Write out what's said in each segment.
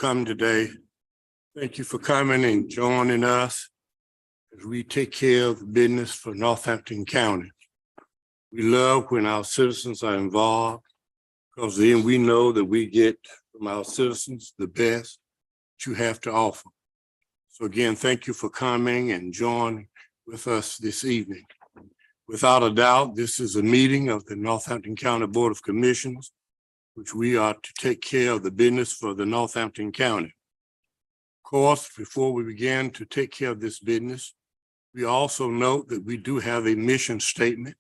come today. Thank you for coming and joining us as we take care of the business for Northampton County. We love when our citizens are involved because then we know that we get from our citizens the best that you have to offer. So again, thank you for coming and joining with us this evening. Without a doubt, this is a meeting of the Northampton County Board of Commissioners, which we are to take care of the business for the Northampton County. Of course, before we begin to take care of this business, we also note that we do have a mission statement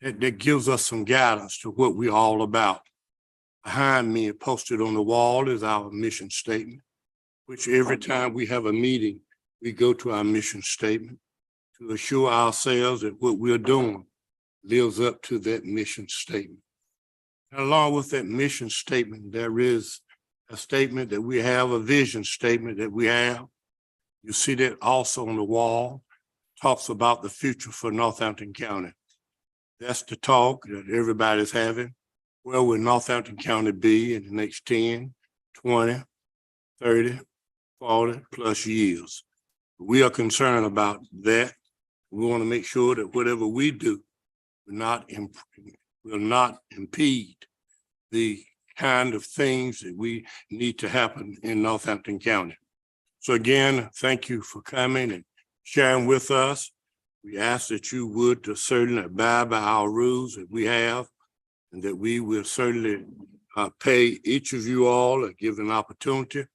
that gives us some guidance to what we're all about. Behind me, posted on the wall, is our mission statement, which every time we have a meeting, we go to our mission statement to assure ourselves that what we're doing lives up to that mission statement. And along with that mission statement, there is a statement that we have, a vision statement that we have. You see that also on the wall, talks about the future for Northampton County. That's the talk that everybody's having. Where will Northampton County be in the next 10, 20, 30, 40 plus years? We are concerned about that. We want to make sure that whatever we do will not impede the kind of things that we need to happen in Northampton County. So again, thank you for coming and sharing with us. We ask that you would certainly abide by our rules that we have, and that we will certainly pay each of you all a given opportunity to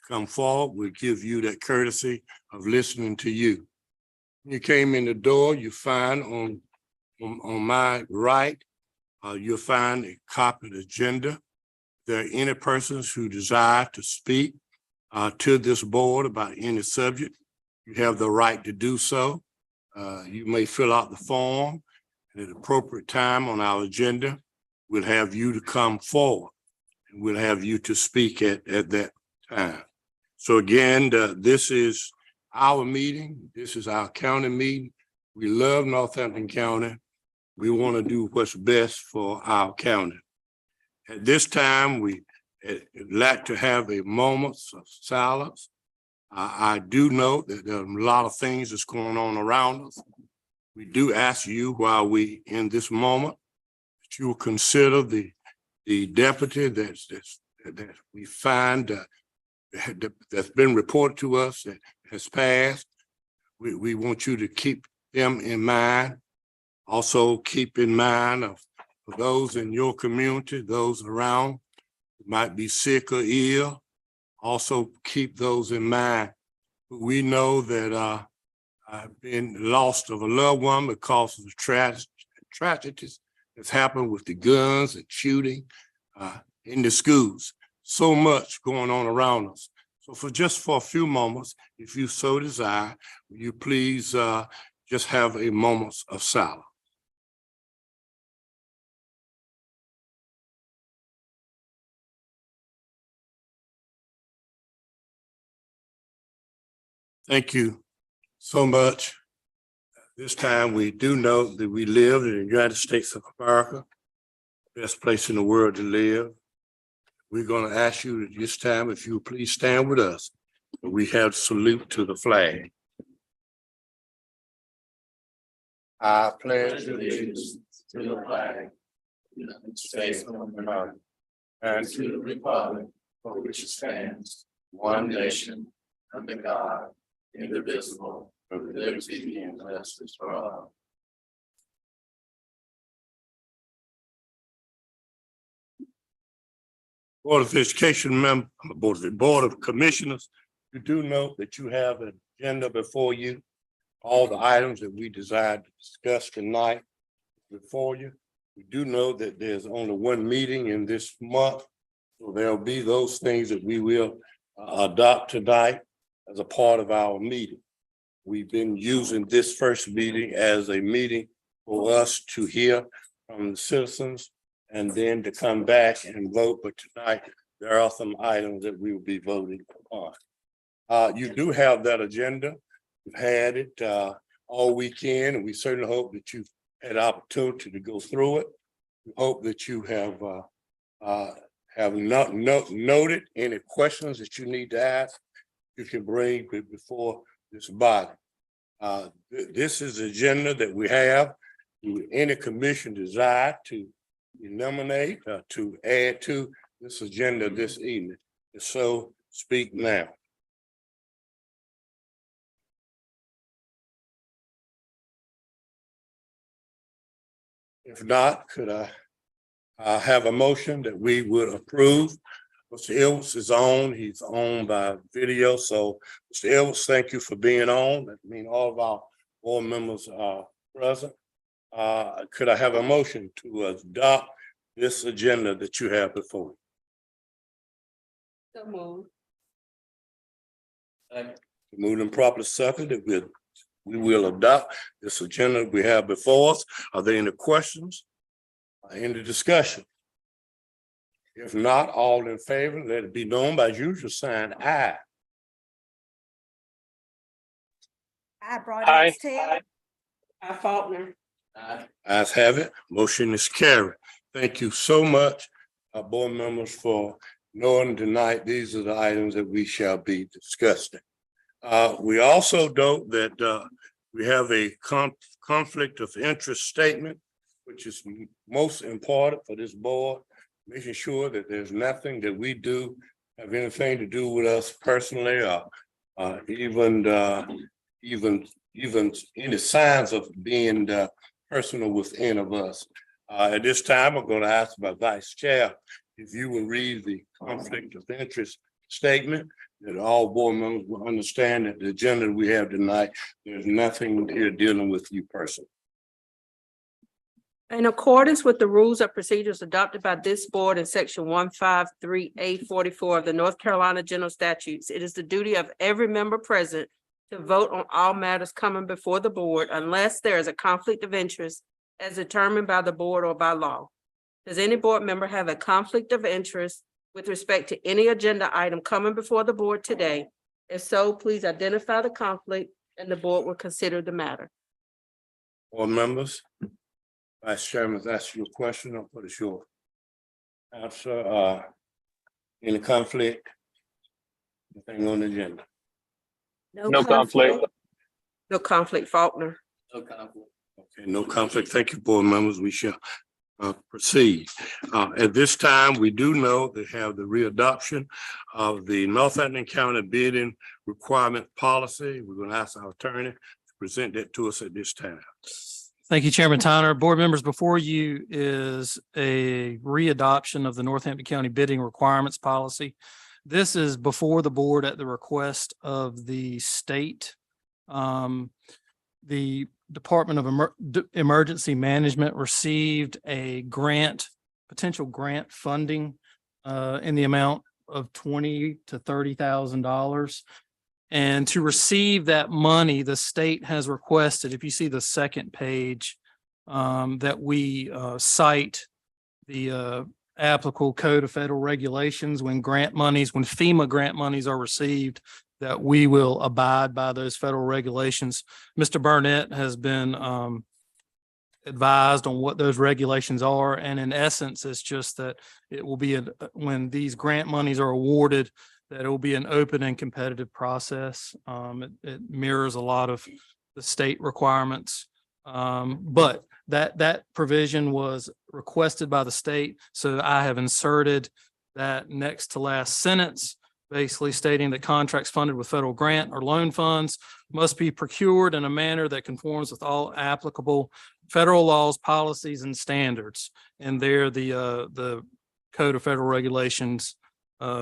come forward. We'll give you that courtesy of listening to you. When you came in the door, you find on my right, you'll find a copy of the agenda. If there are any persons who desire to speak to this board about any subject, you have the right to do so. You may fill out the form, and at appropriate time on our agenda, we'll have you to come forward, and we'll have you to speak at that time. So again, this is our meeting. This is our county meeting. We love Northampton County. We want to do what's best for our county. At this time, we like to have a moment of silence. I do note that there are a lot of things that's going on around us. We do ask you while we in this moment that you will consider the deputy that we find that's been reported to us that has passed. We want you to keep them in mind. Also keep in mind of those in your community, those around who might be sick or ill. Also keep those in mind. We know that I've been lost of a loved one because of the tragedies that's happened with the guns and shooting in the schools. So much going on around us. So for a few moments, if you so desire, will you please just have a moment of silence. Thank you so much. This time we do know that we live in the United States of America, best place in the world to live. We're going to ask you this time, if you please stand with us. We have salute to the flag. I pledge allegiance to the flag of the United States of America and to the republic for which it stands, one nation, under God, indivisible, with liberty and justice for all. Board of Education member, Board of Commissioners, you do note that you have an agenda before you. All the items that we desire to discuss tonight before you. We do know that there's only one meeting in this month, so there'll be those things that we will adopt tonight as a part of our meeting. We've been using this first meeting as a meeting for us to hear from the citizens and then to come back and vote. But tonight, there are some items that we will be voting on. You do have that agenda. We've had it all weekend, and we certainly hope that you've had opportunity to go through it. We hope that you have have not noted any questions that you need to ask, you can bring before this body. This is the agenda that we have. Do any commission desire to nominate, to add to this agenda this evening? If so, speak now. If not, could I have a motion that we would approve? Mr. Edwards is on. He's on by video. So, Mr. Edwards, thank you for being on. That means all of our board members are present. Could I have a motion to adopt this agenda that you have before you? So moved. Moved and properly seconded, we will adopt this agenda we have before us. Are there any questions? Any discussion? If not, all in favor, let it be known by usual sign aye. I brought Taylor. I Faulkner. Ayes have it, motion is carried. Thank you so much, board members, for knowing tonight these are the items that we shall be discussing. We also note that we have a conflict of interest statement, which is most important for this board, making sure that there's nothing that we do have anything to do with us personally, or even any signs of being personal within of us. At this time, I'm going to ask my vice chair if you will read the conflict of interest statement, that all board members will understand that the agenda we have tonight, there's nothing here dealing with you personally. In accordance with the rules of procedures adopted by this board in section 153A44 of the North Carolina General Statutes, it is the duty of every member present to vote on all matters coming before the board unless there is a conflict of interest as determined by the board or by law. Does any board member have a conflict of interest with respect to any agenda item coming before the board today? If so, please identify the conflict and the board will consider the matter. Board members, Vice Chairman, ask you a question, or what is your answer? Any conflict? Anything on the agenda? No conflict. No conflict, Faulkner. No conflict. Okay, no conflict. Thank you, board members. We shall proceed. At this time, we do know they have the readoption of the Northampton County bidding requirement policy. We're going to ask our attorney to present that to us at this time. Thank you, Chairman Tyner. Board members, before you is a readoption of the Northampton County bidding requirements policy. This is before the board at the request of the state. The Department of Emergency Management received a grant, potential grant funding in the amount of $20,000 to $30,000. And to receive that money, the state has requested, if you see the second page, that we cite the applicable Code of Federal Regulations when FEMA grant monies are received, that we will abide by those federal regulations. Mr. Burnett has been advised on what those regulations are. And in essence, it's just that it will be, when these grant monies are awarded, that it will be an open and competitive process. It mirrors a lot of the state requirements. But that provision was requested by the state. So I have inserted that next to last sentence, basically stating that contracts funded with federal grant or loan funds must be procured in a manner that conforms with all applicable federal laws, policies, and standards. And there, the Code of Federal Regulations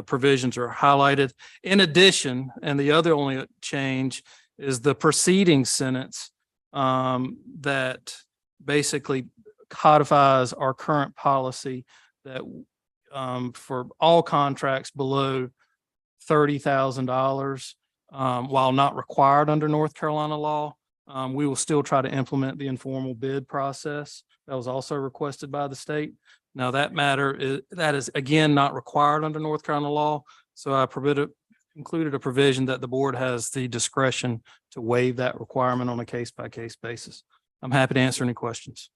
provisions are highlighted. In addition, and the other only change is the preceding sentence that basically codifies our current policy that for all contracts below $30,000, while not required under North Carolina law, we will still try to implement the informal bid process. That was also requested by the state. Now that is again not required under North Carolina law. So I included a provision that the board has the discretion to waive that requirement on a case-by-case basis. I'm happy to answer any questions.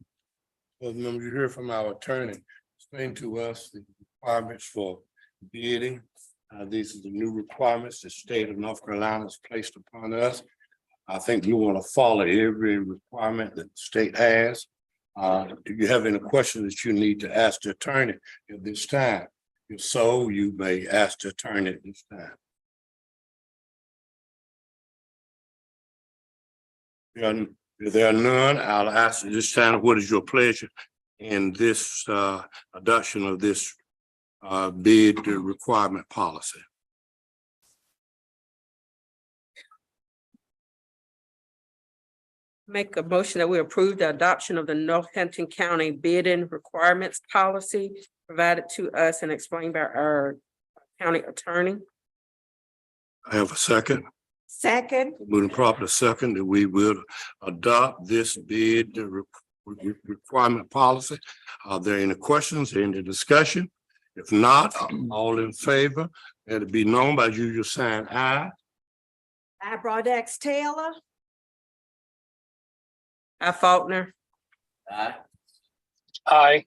Well, remember, you hear from our attorney, explain to us the requirements for bidding. These are the new requirements the state of North Carolina has placed upon us. I think you want to follow every requirement that the state has. Do you have any questions that you need to ask the attorney at this time? If so, you may ask the attorney at this time. If there are none, I'll ask at this time, what is your pleasure in this adoption of this bid requirement policy? Make a motion that we approve the adoption of the Northampton County bidding requirements policy provided to us and explained by our county attorney. I have a second. Second, Moving properly second that we will adopt this bid requirement policy. Are there any questions, any discussion? If not, all in favor, let it be known by usual sign aye. I Broadus Taylor. Faulkner. Aye.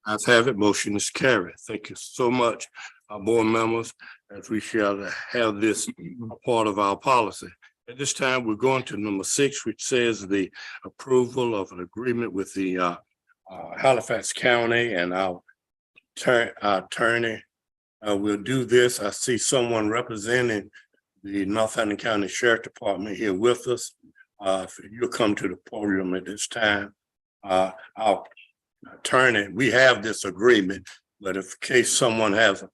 Ayes have it, motion is carried. Thank you so much, our board members, as we shall have this a part of our policy. At this time, we're going to number 6, which says the approval of an agreement with the Halifax County, and our attorney will do this. I see someone representing the Northampton County Sheriff Department here with us. If you'll come to the podium at this time. Our attorney, we have this agreement, but if in case someone has a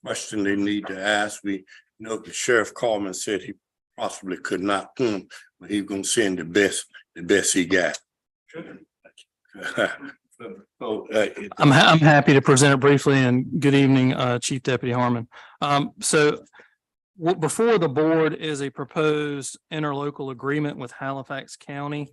question they need to ask, we know the Sheriff Coleman said he possibly could not come, but he's gonna send the best he got. So, I'm happy to present it briefly, and good evening, Chief Deputy Harmon. Before the board is a proposed interlocal agreement with Halifax County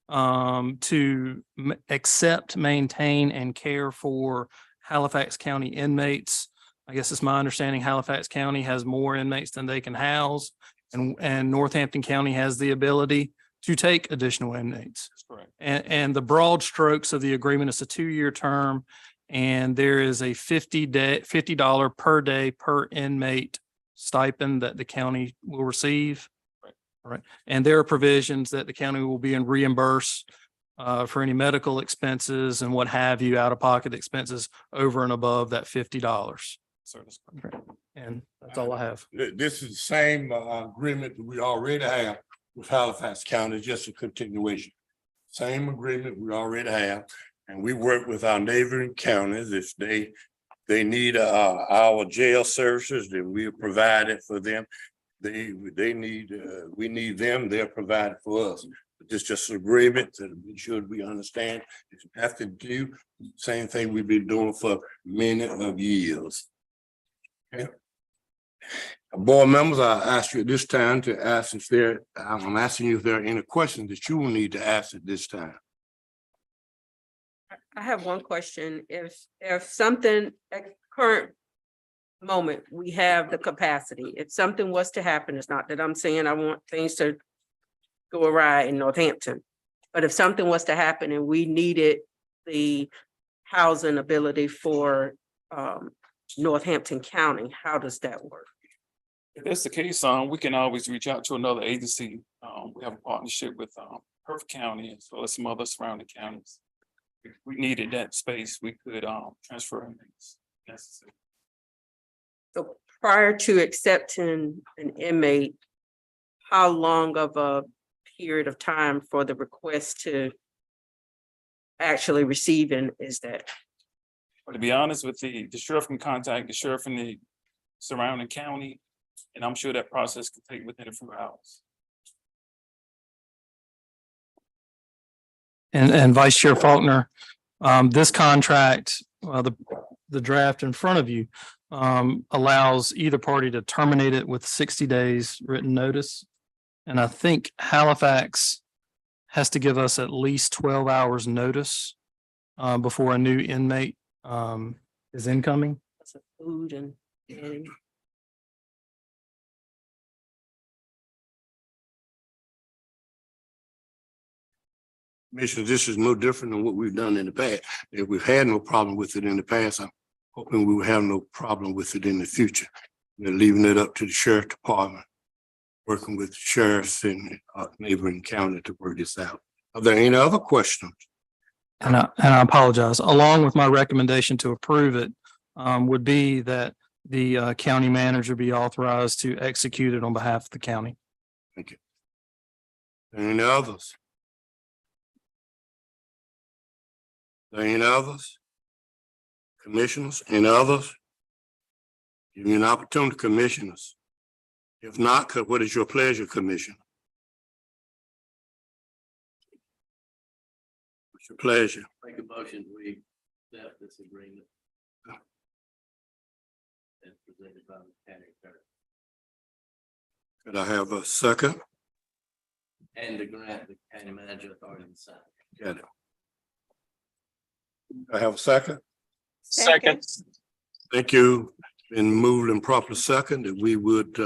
to accept, maintain, and care for Halifax County inmates. I guess it's my understanding Halifax County has more inmates than they can house, and Northampton County has the ability to take additional inmates. That's correct. And the broad strokes of the agreement is a 2-year term, and there is a $50 per day per inmate stipend that the county will receive. Right. And there are provisions that the county will be reimbursed for any medical expenses and what have you, out-of-pocket expenses over and above that $50. And that's all I have. this is the same agreement that we already have with Halifax County, just a continuation. Same agreement we already have, and we work with our neighboring counties. If they need our jail services, then we provide it for them. They need, we need them, they're provided for us. But this just an agreement that we should understand. If you have to do same thing we've been doing for many of years. Okay. Board members, I ask you at this time to ask if I'm asking you if there are any questions that you will need to ask at this time. I have one question. If something at current moment, we have the capacity, if something was to happen, it's not that I'm saying I want things to go awry in Northampton, but if something was to happen and we needed the housing ability for Northampton County, how does that work? If that's the case, we can always reach out to another agency. We have a partnership with Hertford County as well as some other surrounding counties. If we needed that space, we could transfer inmates necessary. So prior to accepting an inmate, how long of a period of time for the request to actually receiving is that? But to be honest with the sheriff can contact the sheriff in the surrounding county, and I'm sure that process could take within a few hours. And Vice Chair Faulkner, this contract, the draft in front of you, allows either party to terminate it with 60 days written notice. And I think Halifax has to give us at least 12 hours notice before a new inmate is incoming. That's a food and. Commissioner, this is no different than what we've done in the past. If we've had no problem with it in the past, hoping we will have no problem with it in the future. We're leaving it up to the sheriff department, working with the sheriffs in neighboring county to work this out. Are there any other questions? And I apologize. Along with my recommendation to approve it, would be that the county manager be authorized to execute it on behalf of the county. Any others? Any others? Commissioners, any others? Give me an opportunity, commissioners. If not, what is your pleasure, Commissioner? What's your pleasure? Make a motion, we accept this agreement. As presented by the county attorney. Could I have a second? And to grant the county manager authority to sign. Got it. I have a second? Second. Thank you. Been moved and properly second that we would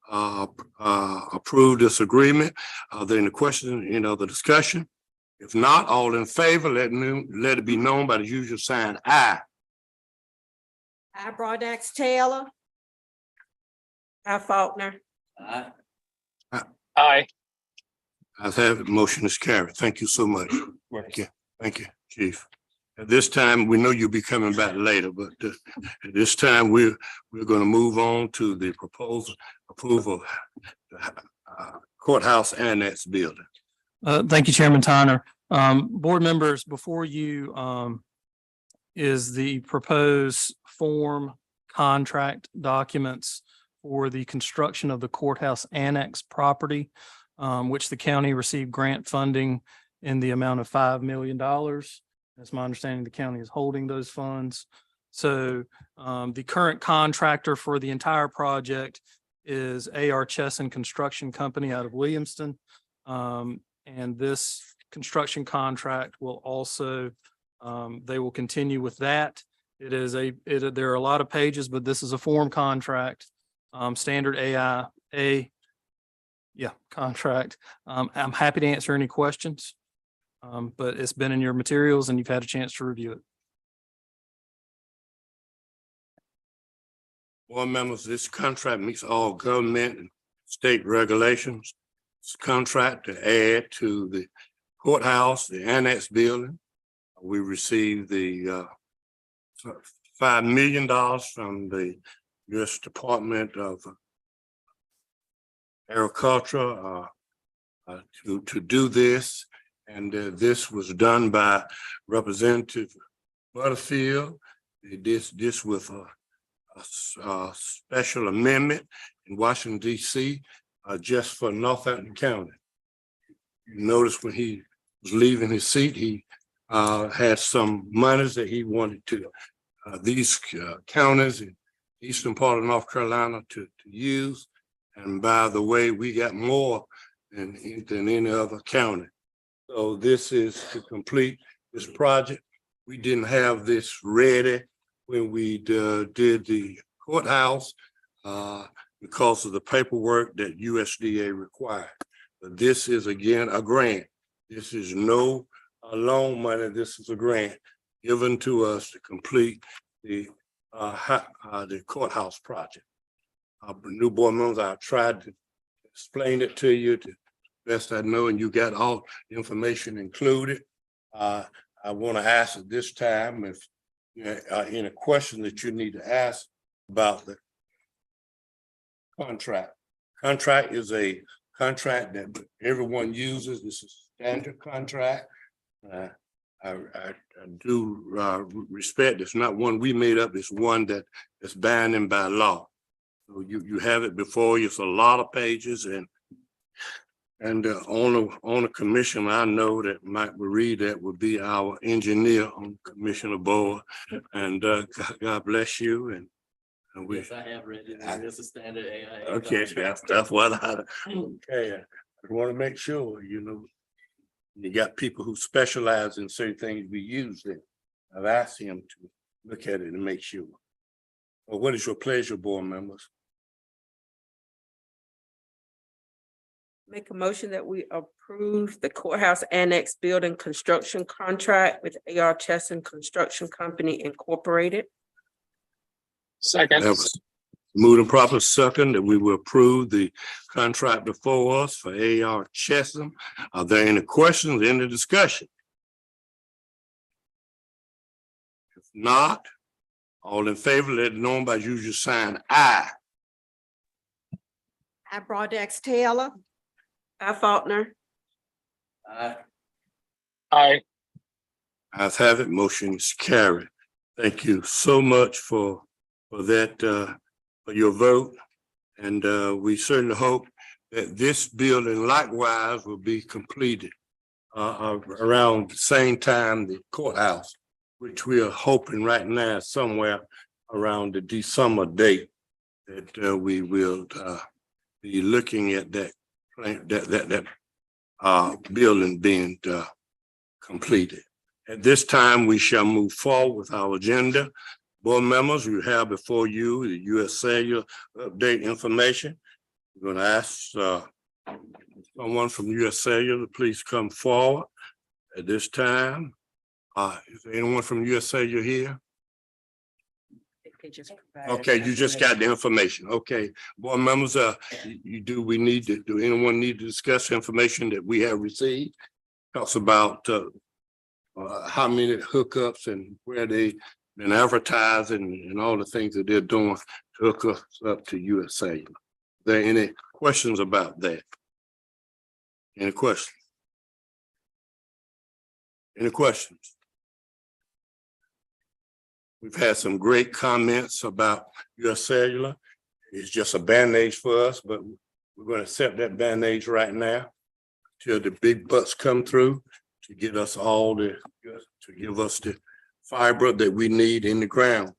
approve this agreement. Are there any questions, any other discussion? If not, all in favor, let it be known by the usual sign aye. I, Broadus Taylor. Al Faulkner. Aye. Aye. Ayes have it, motion is carried. Thank you so much. Thank you, Chief. At this time, we know you'll be coming back later, but at this time, we're going to move on to the proposal approval of the courthouse annex building. Thank you, Chairman Tyner. Board members, before you is the proposed form contract documents for the construction of the courthouse annex property, which the county received grant funding in the amount of $5 million. That's my understanding. The county is holding those funds. So the current contractor for the entire project is A.R. Chesson Construction Company out of Williamston. And this construction contract will also, they will continue with that. There are a lot of pages, but this is a form contract, standard contract. I'm happy to answer any questions. But it's been in your materials and you've had a chance to review it. Board members, this contract meets all government and state regulations. It's a contract to add to the courthouse, the annex building. We received the $5 million from the U.S. Department of Agriculture to do this. And this was done by Representative Butterfield. This with a special amendment in Washington, D.C., just for Northampton County. You notice when he was leaving his seat, he had some monies that he wanted to these counties in eastern part of North Carolina to use. And by the way, we got more than any other county. So this is to complete this project. We didn't have this ready when we did the courthouse because of the paperwork that USDA required. But this is again a grant. This is no loan money. This is a grant given to us to complete the courthouse project. New board members, I tried to explain it to you to best I know, and you got all the information included. I want to ask at this time if any question that you need to ask about the contract. Contract is a contract that everyone uses. This is a standard contract. I do respect it's not one we made up. It's one that is binding by law. So you have it before you. It's a lot of pages and on the commission, I know that Mike Marie, that would be our engineer on the commissioner board. And God bless you. And we. Yes, I have read it. It's a standard AIA. Okay, that's what okay. I want to make sure, you got people who specialize in certain things we use it. I've asked him to look at it and make sure. Well, what is your pleasure, board members? Make a motion that we approve the courthouse annex building construction contract with A.R. Chesson Construction Company Incorporated. Second. That was moved and proper second that we will approve the contract before us for AR Chesson. Are there any questions, any discussion? If not, all in favor, let it known by usual sign aye. I Broadus Taylor, I Faulkner. Aye. Aye. Ayes have it, motion is carried. Thank you so much for that, for your vote. And we certainly hope that this building likewise will be completed around the same time the courthouse, which we are hoping right now somewhere around the December date that we will be looking at that building being completed. At this time, we shall move forward with our agenda. Board members, you have before you the US Cellular update information. We're going to ask someone from US Cellular to please come forward at this time. Is there anyone from US Cellular here? Okay, you just got the information. Okay, board members, we need to, do anyone need to discuss information that we have received? Talks about how many hookups and where they been advertising and all the things that they're doing to hook us up to US Cellular. Are there any questions about that? Any questions? Any questions? We've had some great comments about US Cellular. It's just a bandage for us, but we're going to accept that bandage right now till the big bucks come through to get us all to give us the fiber that we need in the ground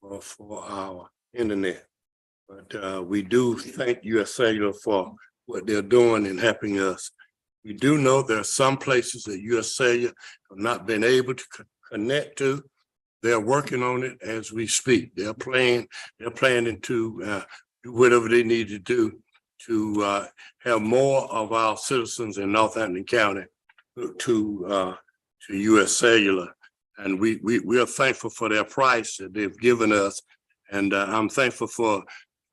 for our internet. But we do thank US Cellular for what they're doing and helping us. We do know there are some places that US Cellular have not been able to connect to. They're working on it as we speak. They're planning to do whatever they need to do to have more of our citizens in Northampton County to US Cellular. And we are thankful for their price that they've given us. And I'm thankful for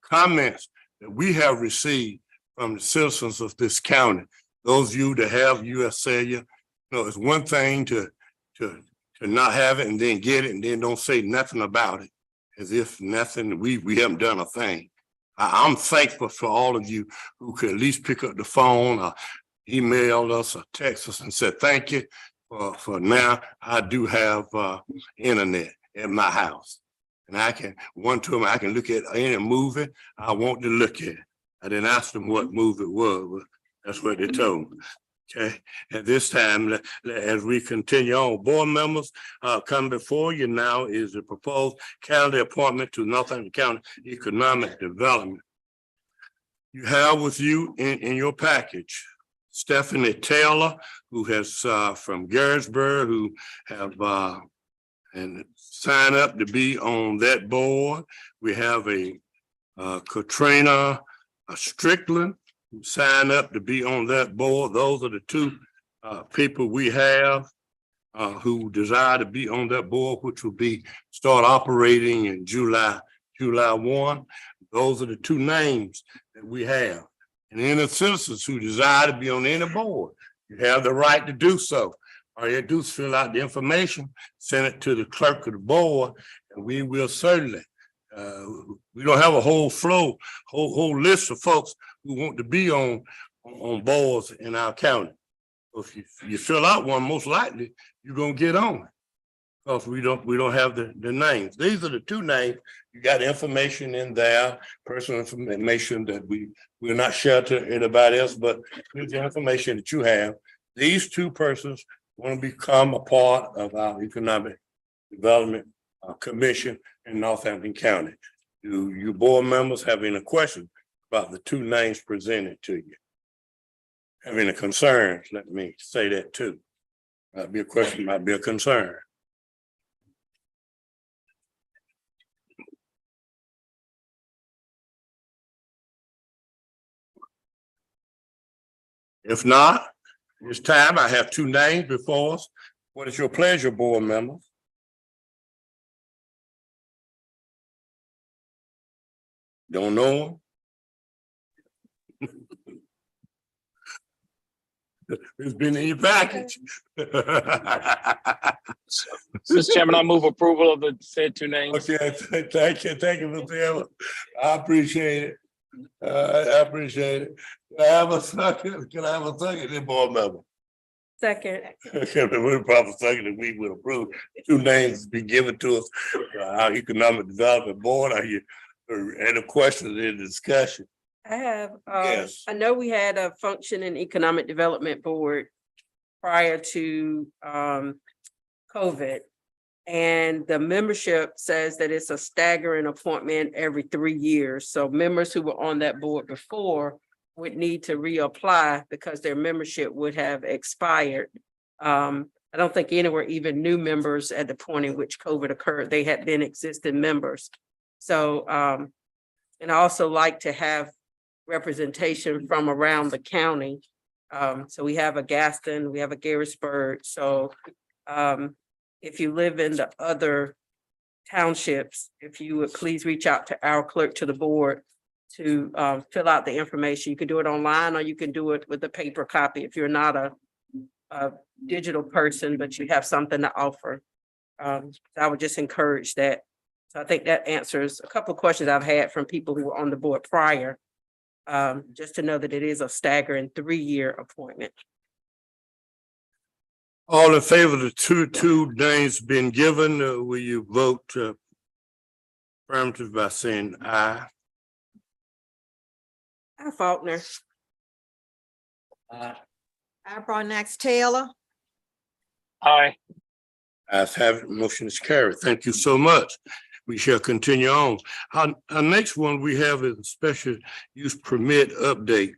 comments that we have received from the citizens of this county. Those of you that have US Cellular, it's one thing to not have it and then get it and then don't say nothing about it, as if nothing, we haven't done a thing. I'm thankful for all of you who could at least pick up the phone or email us or text us and said, thank you. For now, I do have internet at my house. And I can look at any movie I want to look at. I didn't ask them what movie it was, but that's what they told me. Okay, at this time, as we continue on, board members, come before you now is the proposed county appointment to Northampton County Economic Development. You have with you in your package Stephanie Taylor, who has from Garrettsburg, who have and signed up to be on that board. We have a Katrina Strickland, who signed up to be on that board. Those are the two people we have who desire to be on that board, which will be start operating in July 1. Those are the two names that we have. And any citizens who desire to be on any board, you have the right to do so. All you do is fill out the information, send it to the clerk of the board, and we will certainly. We don't have a whole list of folks who want to be on boards in our county. If you fill out one, most likely you're gonna get on. Because we don't have the names. These are the two names. You got information in there, personal information that we're not sharing to anybody else, but here's the information that you have. These two persons want to become a part of our Economic Development Commission in Northampton County. Do you board members have any questions about the two names presented to you? Have any concerns? Let me say that too. Might be a question, might be a concern. If not, this time I have two names before us. What is your pleasure, board members? Don't know him? It's been in your package. Mr. Chairman, I move approval of the said two names. Okay, thank you, Mr. Evans. I appreciate it. I appreciate it. Can I have a second? Can I have a second, then board member? Second. We're probably second that we would approve two names be given to us. Our Economic Development Board, are you, any questions in the discussion? I have, Yes. I know we had a functioning economic development board prior to COVID. And the membership says that it's a staggering appointment every 3 years. So members who were on that board before would need to reapply because their membership would have expired. I don't think any were even new members at the point in which COVID occurred. They had been existing members. So, and I also like to have representation from around the county. So we have a Gaston, we have a Garrisburg. So if you live in the other townships, if you would please reach out to our clerk to the board to fill out the information. You can do it online or you can do it with a paper copy if you're not a digital person, but you have something to offer. I would just encourage that. So I think that answers a couple of questions I've had from people who were on the board prior. Just to know that it is a staggering 3-year appointment. All in favor of the two names being given, will you vote affirmative by saying aye? Hi, Faulkner. Aye. Broadnax Taylor, Aye. As have it, motion is carried. Thank you so much. We shall continue on. Our next one we have is a special use permit update.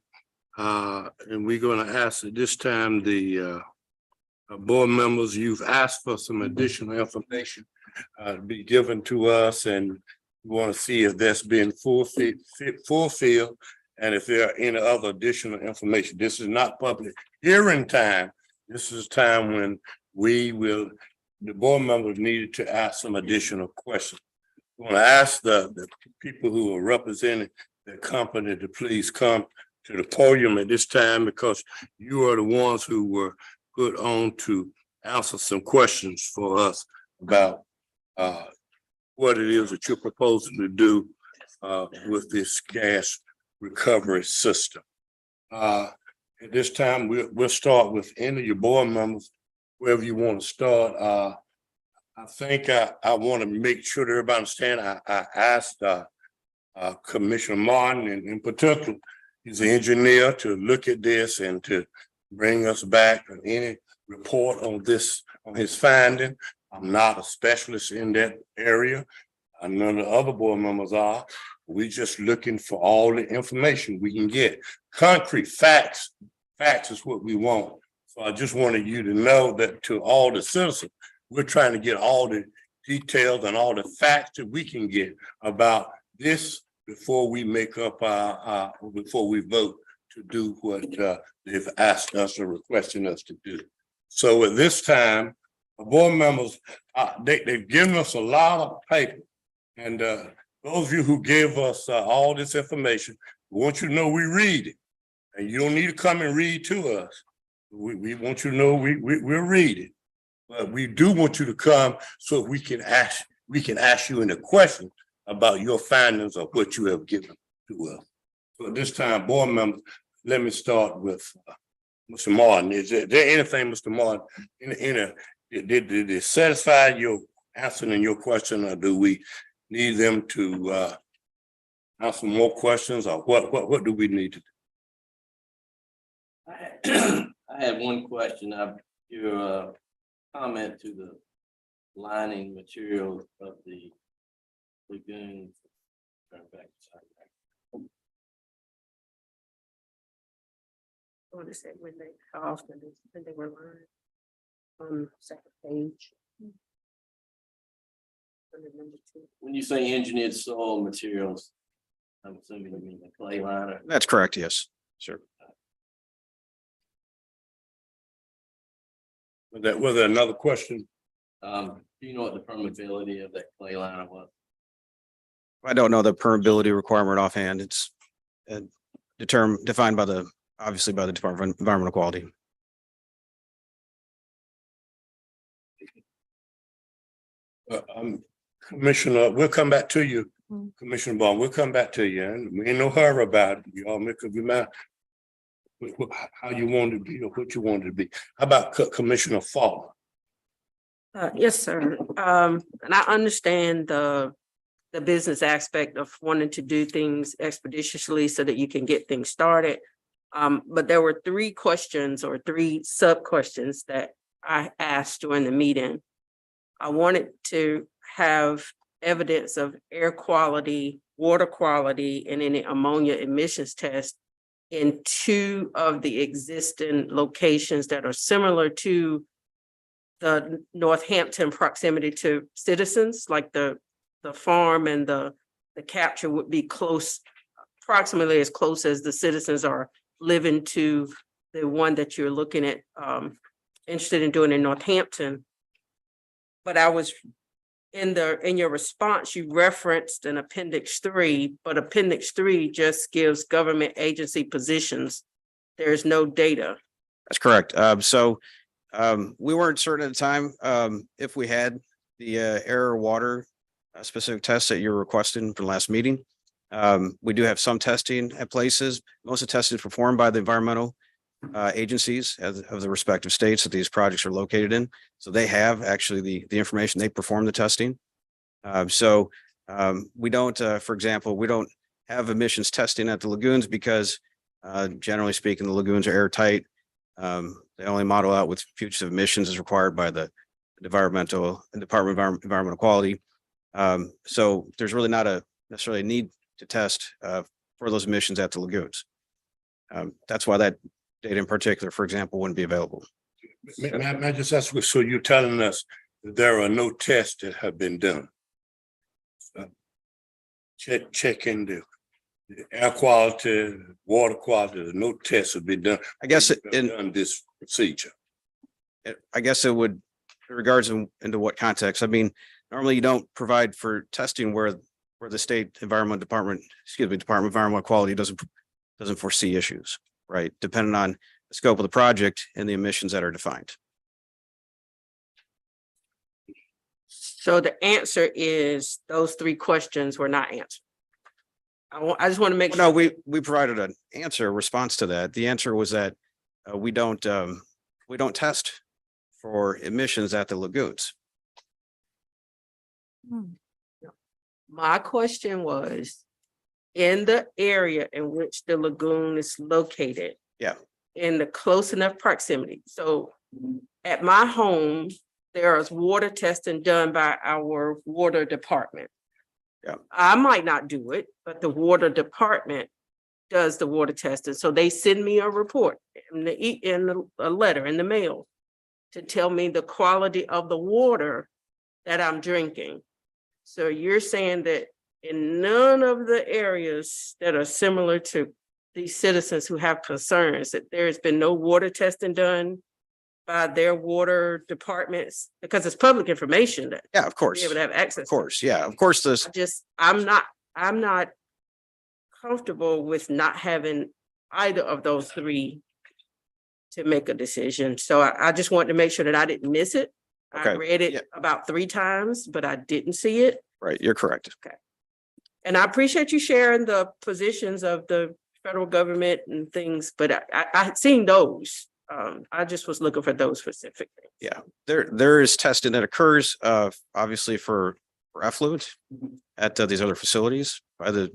And we're gonna ask at this time the board members, you've asked for some additional information to be given to us, and we want to see if that's been fulfilled and if there are any other additional information. This is not public hearing time. This is time when the board members needed to ask some additional questions. I want to ask the people who are representing the company to please come to the podium at this time, because you are the ones who were put on to answer some questions for us about what it is that you're proposing to do with this gas recovery system. At this time, we'll start with any of your board members, wherever you want to start. I think I want to make sure that everybody understands. I asked Commissioner Martin in particular, he's an engineer, to look at this and to bring us back any report on this, on his finding. I'm not a specialist in that area. None of the other board members are. We're just looking for all the information we can get. Concrete facts. Facts is what we want. So I just wanted you to know that to all the citizens, we're trying to get all the details and all the facts that we can get about this before we make up before we vote to do what they've asked us or requesting us to do. So at this time, the board members, they've given us a lot of paper. And those of you who gave us all this information, we want you to know we read it. And you don't need to come and read to us. We want you to know we'll read it. But we do want you to come so we can ask you any questions about your findings of what you have given to us. So at this time, board members, let me start with Mr. Martin. Is there anything, Mr. Martin, did it satisfy your answering your question, or do we need them to answer more questions, or what do we need to do? I have one question. Your comment to the lining material of the lagoon. What is it when how often when they were learned on the second page? Under number 2. When you say engineered soil materials, I'm assuming you mean the clay liner. That's correct, yes, sure. Was there another question? Do you know what the permeability of that clay liner was? I don't know the permeability requirement offhand. It's defined by obviously by the Department of Environmental Quality. Commissioner, we'll come back to you, Mm. Commissioner Bond, we'll come back to you, and we ain't no hurry about it. You all make up your mind how you want it to be or what you want it to be. How about Commissioner Fall? Yes, sir. And I understand the business aspect of wanting to do things expeditiously so that you can get things started. But there were three questions or three sub-questions that I asked during the meeting. I wanted to have evidence of air quality, water quality, and any ammonia emissions test in two of the existing locations that are similar to the Northampton proximity to citizens, like the farm and the capture would be close, approximately as close as the citizens are living to the one that you're looking at, interested in doing in Northampton. But I was in your response, you referenced an appendix 3, but appendix 3 just gives government agency positions. There's no data. That's correct. We weren't certain at the time if we had the air or water specific tests that you're requesting from last meeting. We do have some testing at places. Most of the testing is performed by the environmental agencies of the respective states that these projects are located in. So they have actually the information, they perform the testing. We don't, for example, we don't have emissions testing at the lagoons because generally speaking, the lagoons are airtight. They only model out with fugitive emissions as required by the Department of Environmental Quality. So there's really not necessarily a need to test for those emissions at the lagoons. That's why that data in particular, for example, wouldn't be available. May I just ask, so you're telling us that there are no tests that have been done? Checking the air quality, water quality, no tests have been done. I guess Done this procedure. I guess it would, in regards into what context. I mean, normally you don't provide for testing where the state Department of Environmental Quality doesn't foresee issues, right? Depending on the scope of the project and the emissions that are defined. So the answer is those three questions were not answered. I just want to make sure. No, we provided an answer, a response to that. The answer was that we don't test for emissions at the lagoons. My question was, in the area in which the lagoon is located. Yeah. In the close enough proximity. So at my home, there is water testing done by our water department. Yeah. I might not do it, but the water department does the water testing. So they send me a report in a letter in the mail to tell me the quality of the water that I'm drinking. So you're saying that in none of the areas that are similar to these citizens who have concerns, that there's been no water testing done by their water departments, because it's public information that Yeah, of course. be able to have access. Of course. Yeah, of course. I'm not comfortable with not having either of those three to make a decision. So I just wanted to make sure that I didn't miss it. I Okay, read it yeah. about 3 times, but I didn't see it. Right. You're correct. And I appreciate you sharing the positions of the federal government and things, but I had seen those. I just was looking for those specific things. Yeah, there is testing that occurs, obviously for effluent at these other facilities by the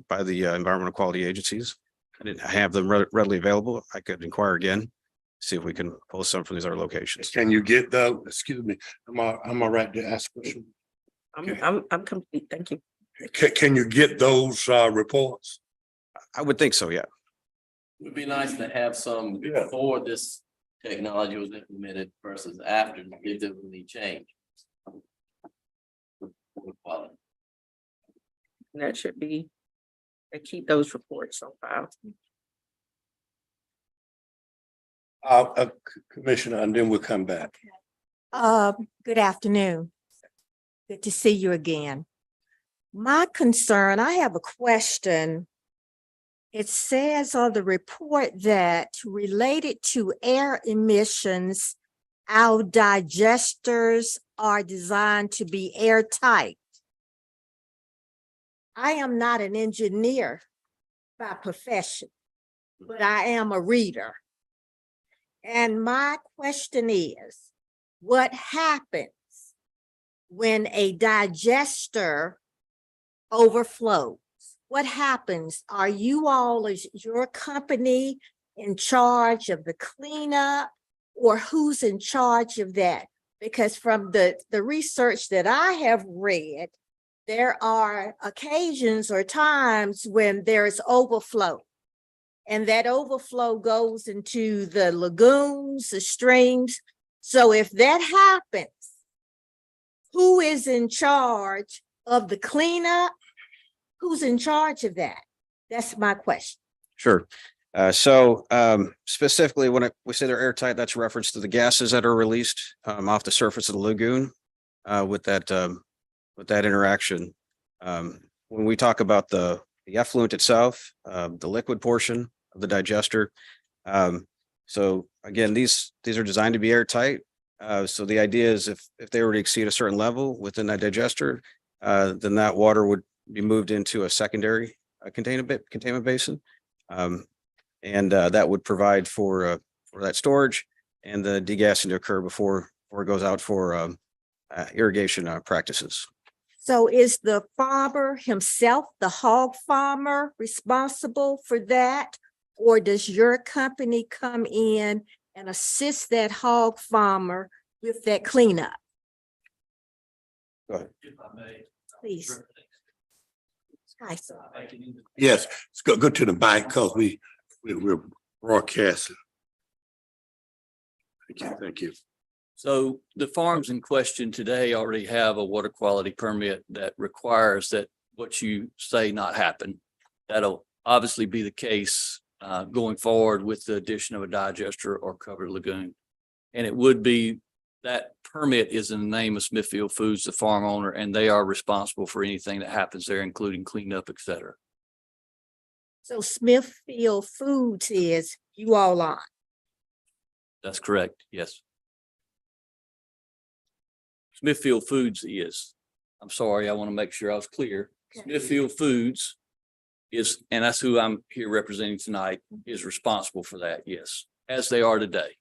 environmental quality agencies. I didn't have them readily available. I could inquire again, see if we can pull some from these other locations. Can you get excuse me, am I right to ask a question? Okay. I'm complete. Thank you. Can you get those reports? I would think so, yeah. It'd be nice to have some Yeah. before this technology was implemented versus after, if there was any change. Quality. And that should be, I keep those reports on file. Commissioner, and then we'll come back. Good afternoon. Good to see you again. My concern, I have a question. It says on the report that related to air emissions, our digesters are designed to be airtight. I am not an engineer by profession, but I am a reader. And my question is, what happens when a digester overflows? What happens? Are you all, is your company in charge of the cleanup, or who's in charge of that? Because from the research that I have read, there are occasions or times when there's overflow. And that overflow goes into the lagoons, the streams. So if that happens, who is in charge of the cleanup? Who's in charge of that? That's my question. Sure. Specifically, when we say they're airtight, that's a reference to the gases that are released off the surface of the lagoon with that interaction. When we talk about the effluent itself, the liquid portion of the digester. So again, these are designed to be airtight. So the idea is if they were to exceed a certain level within that digester, then that water would be moved into a secondary containment basin. And that would provide for that storage and the degassing to occur before it goes out for irrigation practices. So is the farmer himself, the hog farmer, responsible for that? Or does your company come in and assist that hog farmer with that cleanup? Go ahead. If I may. Please. Hi, sir. Yes, let's go to the mic because we're broadcasting. Thank you. So the farms in question today already have a water quality permit that requires that what you say not happen. That'll obviously be the case going forward with the addition of a digester or covered lagoon. And it would be, that permit is in the name of Smithfield Foods, the farm owner, and they are responsible for anything that happens there, including cleanup, et cetera. So Smithfield Foods is, you all are. That's correct. Yes. Smithfield Foods is, I'm sorry, I want to make sure I was clear. Okay. Smithfield Foods is, and that's who I'm here representing tonight, is responsible for that. Yes, as they are today.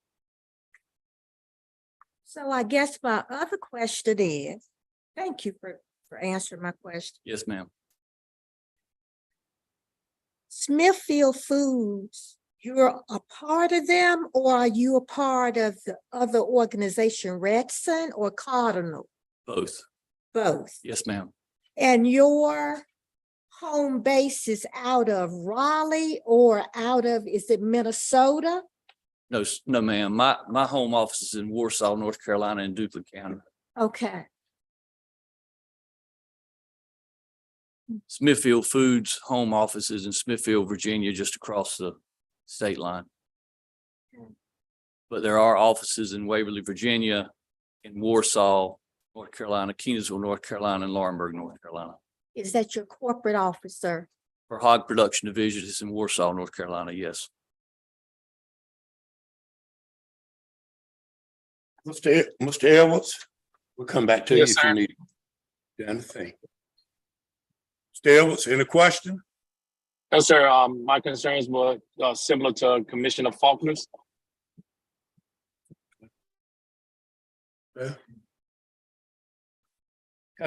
So I guess my other question is, thank you for answering my question. Yes, ma'am. Smithfield Foods, you're a part of them, or are you a part of the other organization, Redson or Cardinal? Both. Both. Yes, ma'am. And your home base is out of Raleigh or out of, is it Minnesota? No, no, ma'am. My home office is in Warsaw, North Carolina, in Duplin County. Okay. Smithfield Foods home office is in Smithfield, Virginia, just across the state line. But there are offices in Waverly, Virginia, in Warsaw, North Carolina, Kenansville, North Carolina, and Laurinburg, North Carolina. Is that your corporate officer? For hog production division is in Warsaw, North Carolina. Yes. Mr. Edwards, we'll come back to you Yes, if you sir. need. Done the thing. Mr. Edwards, any question? No, sir. My concerns were similar to Commissioner Faulkner's. Kind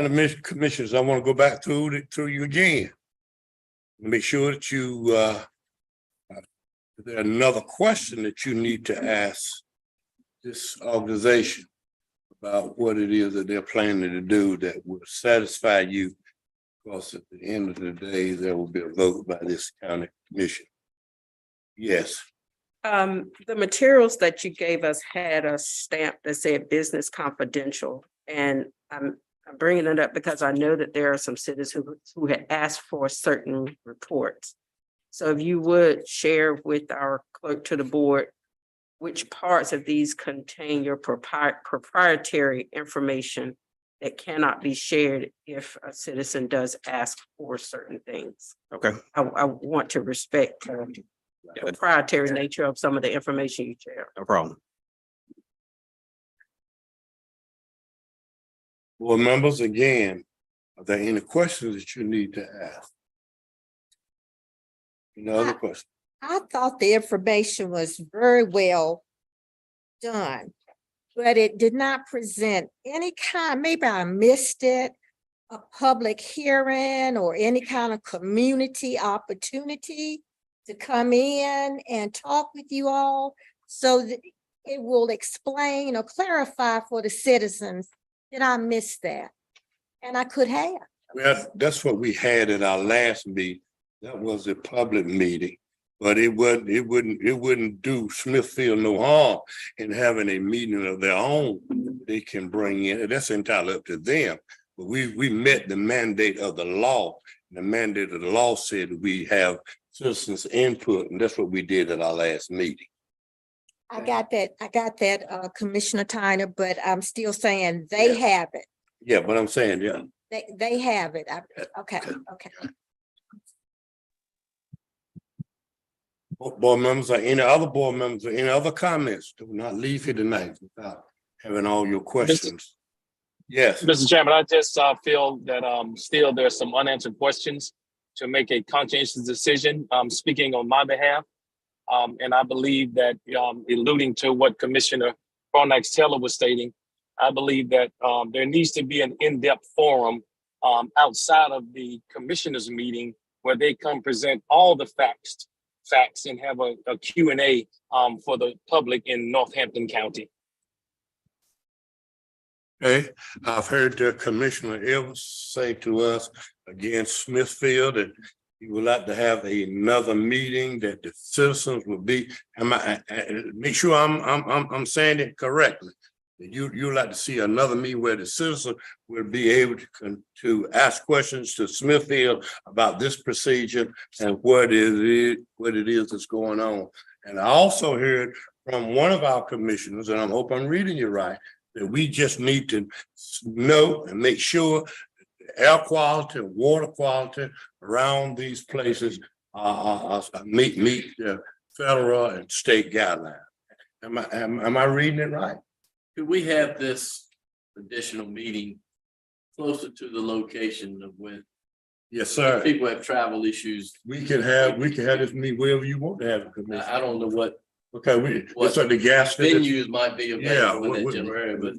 of commissioners, I want to go back through you again. Make sure that you, if there's another question that you need to ask this organization about what it is that they're planning to do that will satisfy you. Because at the end of the day, there will be a vote by this county commission. Yes. The materials that you gave us had a stamp that said business confidential. And I'm bringing it up because I know that there are some citizens who had asked for certain reports. So if you would share with our clerk to the board, which parts of these contain your proprietary information that cannot be shared if a citizen does ask for certain things. Okay. I want to respect the proprietary nature of some of the information you share. No problem. Board members, again, are there any questions that you need to ask? Any other questions? I thought the information was very well done, but it did not present any kind, maybe I missed it, a public hearing or any kind of community opportunity to come in and talk with you all so that it will explain or clarify for the citizens that I missed that. And I could have. Well, that's what we had at our last meeting. That was a public meeting. But it wouldn't do Smithfield no harm in having a meeting of their own. They can bring in, that's entirely up to them. But we met the mandate of the law. The mandate of the law said we have citizens input, and that's what we did at our last meeting. I got that, Commissioner Tyner, but I'm still saying they have it. Yeah, but I'm saying, yeah. They have it. Okay. Board members, or any other board members, or any other comments, do not leave here tonight without having all your questions. Yes, Mr. Chairman, I just feel that still there's some unanswered questions to make a conscientious decision, speaking on my behalf. And I believe that alluding to what Commissioner Fornax Taylor was stating, I believe that there needs to be an in-depth forum outside of the commissioners meeting where they come present all the facts and have a Q&A for the public in Northampton County. okay. I've heard Commissioner Evans say to us against Smithfield that he would like to have another meeting that the citizens will be, make sure I'm saying it correctly. You like to see another meeting where the citizen will be able to ask questions to Smithfield about this procedure and what it is that's going on. And I also heard from one of our commissioners, and I hope I'm reading you right, that we just need to know and make sure air quality, water quality around these places meet the federal and state guidelines. Am I reading it right? Could we have this additional meeting closer to the location of when Yes, sir. people have travel issues? We can have this meeting wherever you want to have it, Commissioner. I don't know what Okay, it's at the gas station. venues might be available in that general area, but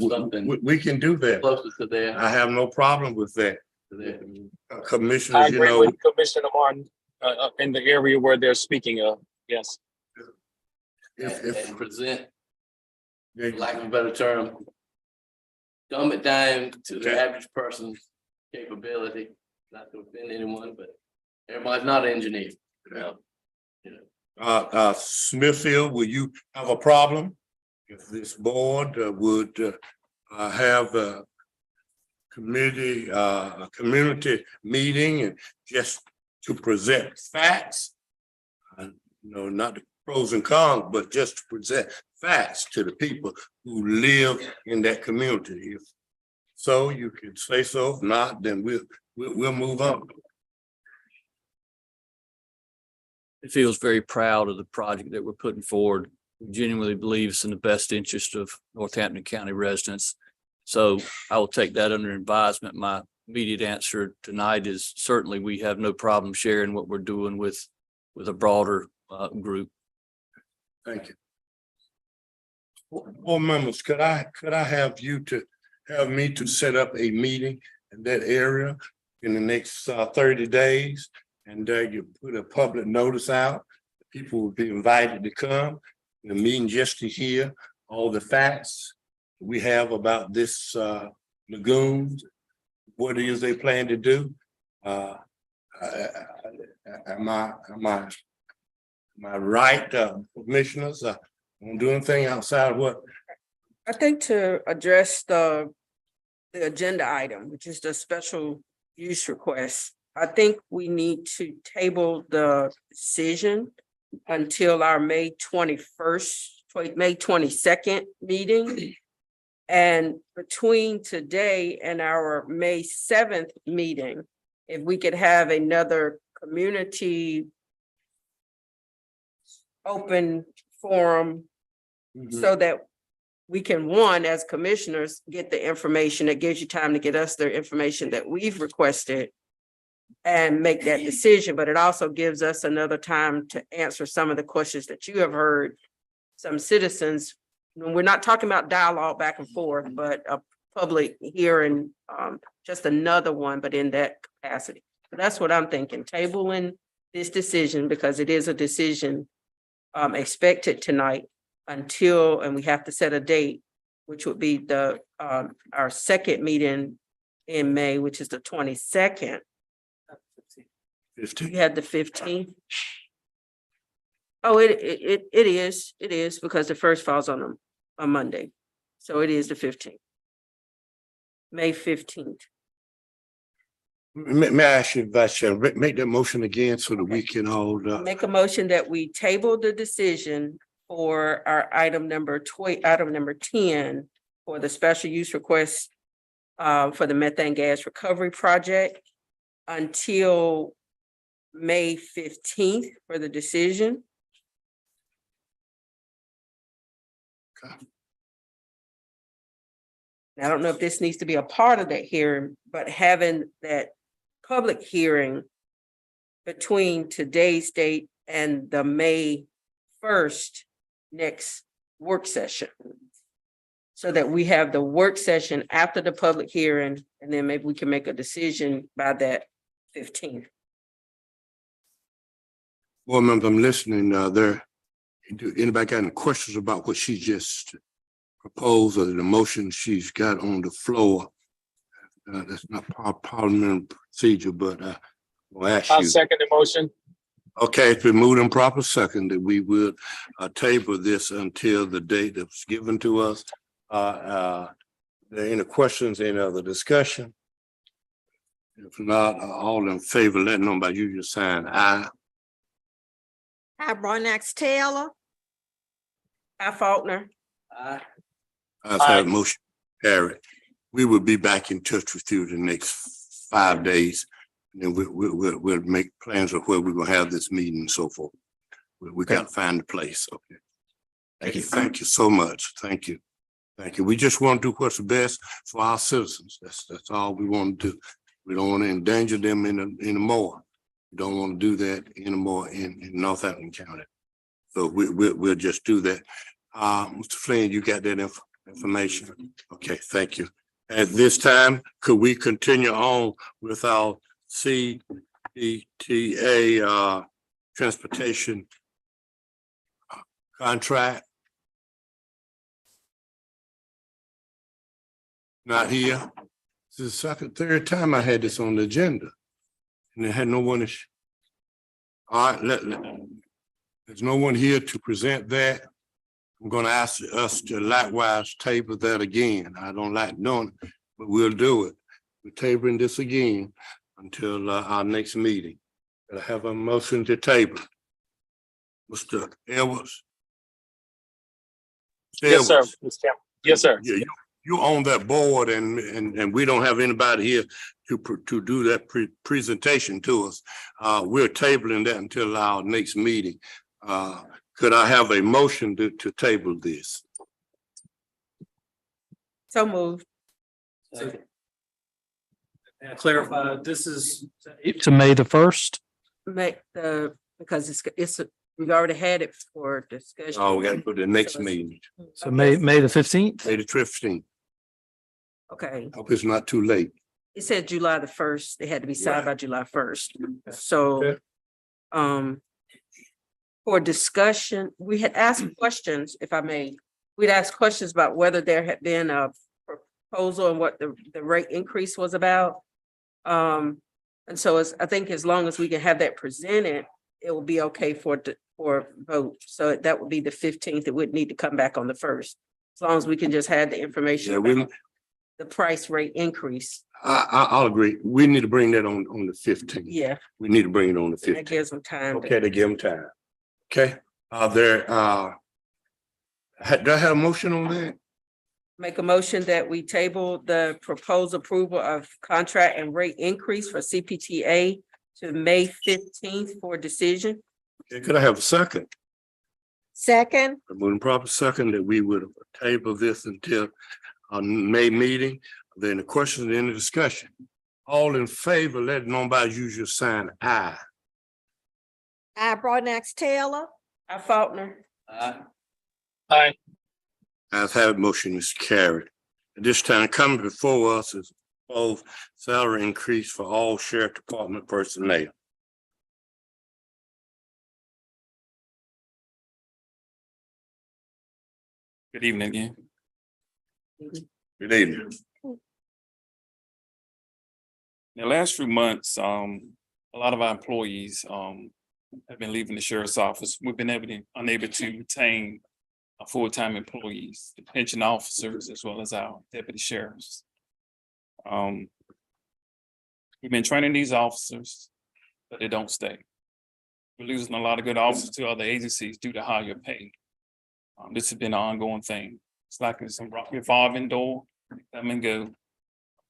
something We can do that. closer to their, I have no problem with that. community. I Commissioners, you agree know, with Commissioner Martin in the area where they're speaking of. Yes. if, Present, for if, lack of a better term, dumb it down to the Okay. average person's capability, not to offend anyone, but everybody's not an engineer. Smithfield, will you have a problem if this board would have a community meeting and just to present facts? Not the pros and cons, but just to present facts to the people who live in that community. If so, you can say so. If not, then we'll move on. It feels very proud of the project that we're putting forward. We genuinely believe it's in the best interest of Northampton County residents. So I will take that under advisement. My immediate answer tonight is certainly we have no problem sharing what we're doing with a broader group. Thank you. Board members, could I have you to have me to set up a meeting in that area in the next 30 days? And you put a public notice out. People will be invited to come. The meeting just to hear all the facts we have about this lagoon, what it is they plan to do. Am I right, commissioners? Won't do anything outside of what? I think to address the agenda item, which is the special use request, I think we need to table the decision until our May 22nd meeting. And between today and our May 7th meeting, if we could have another community open forum so that we can, one, as commissioners, get the information that gives you time to get us the information that we've requested and make that decision, but it also gives us another time to answer some of the questions that you have heard some citizens. We're not talking about dialogue back and forth, but a public hearing, just another one, but in that capacity. So that's what I'm thinking, tabling this decision, because it is a decision expected tonight until, and we have to set a date, which would be the our second meeting in May, which is the 22nd. 15. You had the 15th. Oh, it is because the first falls on a Monday. So it is the 15th. May 15th. May I ask you, Vice Chair, make that motion again so that we can all, Make a motion that we table the decision for our item number 10 for the special use request for the methane gas recovery project until May 15th for the decision. I don't know if this needs to be a part of that hearing, but having that public hearing between today's date and the May 1st next work session. So that we have the work session after the public hearing, and then maybe we can make a decision by that 15th. board members, I'm listening, do anybody got any questions about what she just proposed or the motion she's got on the floor? That's not parliamentary procedure, but we'll ask I'll you. second the motion. Okay, it's been moved and proper second that we will table this until the date that was given to us. Are there any questions, any other discussion? If not, all in favor, let know by you just sign aye. Hi, Bronax Taylor. Hi, Faulkner. Aye. Ayes have it, motion carried. We will be back in touch with you the next 5 days. And then we'll make plans of where we're gonna have this meeting and so forth. We gotta find a place, okay? Thank you. Thank you so much. Thank you. Thank you. We just want to do what's best for our citizens. That's all we want to do. We don't want to endanger them anymore. We don't want to do that anymore in Northampton County. So we'll just do that. Mr. Flynn, you got that information? Okay, thank you. At this time, could we continue on with our CETA transportation contract? Not here. This is the second, third time I had this on the agenda. And they had no one. All right, there's no one here to present that. I'm gonna ask us to likewise table that again. I don't like doing it, but we'll do it. We're tabling this again until our next meeting. I have a motion to table. Mr. Edwards? Mr. Yes, sir. Edwards, Mr. Chairman. Yes, sir. you on that board and we don't have anybody here to do that presentation to us. We're tabling that until our next meeting. Could I have a motion to table this? So moved. Second. Clarify, this is to May the 1st? Because we've already had it for discussion. Oh, we got to put the next So it's- meeting, So May the 15th? May the 15th. Okay, Hope it's not too late. it said July the 1st. They had to be signed Right. by July 1st. So, Okay. for discussion, we had asked questions, if I may. We'd asked questions about whether there had been a proposal and what the rate increase was about. And so I think as long as we can have that presented, it will be okay for vote. So that would be the 15th. It would need to come back on the 1st. As long as we can just have the information Yeah, about the price rate increase. I'll agree. We need to bring that on the 15th. Yeah, We need to bring it on the that 15th. gives them time. Okay, to give them time. Okay, do I have a motion on that? Make a motion that we table the proposed approval of contract and rate increase for CPTA to May 15th for decision. Okay, could I have a second? Second, I moving proper second that we would table this until our May meeting. Then the questions in the discussion. All in favor, let it know by usual sign aye. I, Broadnax Taylor. I, Faulkner. Aye. As have motion is carried. At this time, coming before us is both salary increase for all sheriff department personnel. Good evening again. Good evening. In the last few months, a lot of our employees, have been leaving the sheriff's office. We've been unable to retain our full-time employees, the pension officers, as well as our deputy sheriffs. We've been training these officers, but they don't stay. We're losing a lot of good officers to other agencies due to higher pay. This has been an ongoing thing. It's like it's a revolving door, come and go.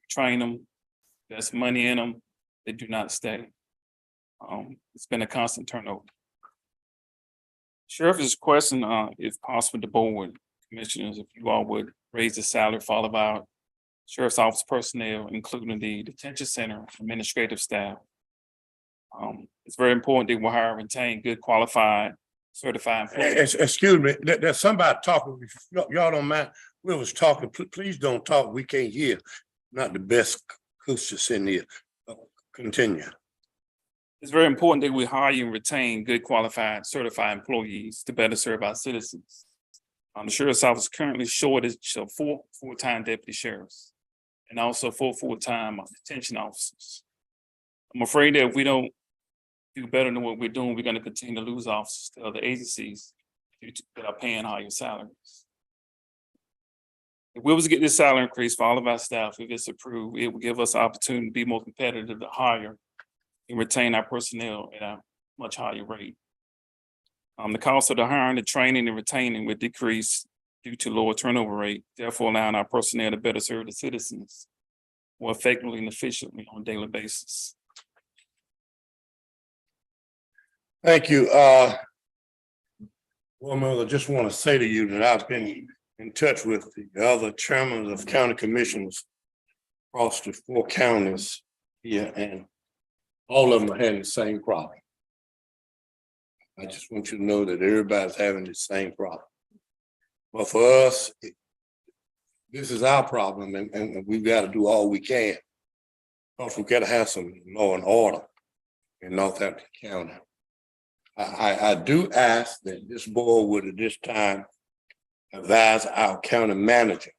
Train them, there's money in them, they do not stay. It's been a constant turnover. Sheriff is requesting, if possible, the board commissioners, if you all would raise the salary for all of our sheriff's office personnel, including the detention center administrative staff. It's very important that we hire and retain good qualified, certified employees. Excuse me, there's somebody talking. Y'all don't mind. We was talking. Please don't talk. We can't hear. Not the best acoustics in here. Continue. It's very important that we hire and retain good qualified, certified employees to better serve our citizens. The sheriff's office currently shortage of 4 full-time deputy sheriffs and also 4 full-time detention officers. I'm afraid that if we don't do better than what we're doing, we're going to continue to lose officers to other agencies that are paying higher salaries. If we was to get this salary increase for all of our staff, if it's approved, it will give us an opportunity to be more competitive to hire and retain our personnel at a much higher rate. The cost of the hiring, the training, and retaining would decrease due to lower turnover rate, therefore allowing our personnel to better serve the citizens more effectively and efficiently on a daily basis. Thank you. Well, Mother, I just want to say to you that I've been in touch with the other chairmen of county commissioners across the 4 counties here, and all of them are having the same problem. I just want you to know that everybody's having the same problem. But for us, this is our problem, and we've got to do all we can. Because we've got to have some law and order in Northampton County. I do ask that this board would at this time advise our county manager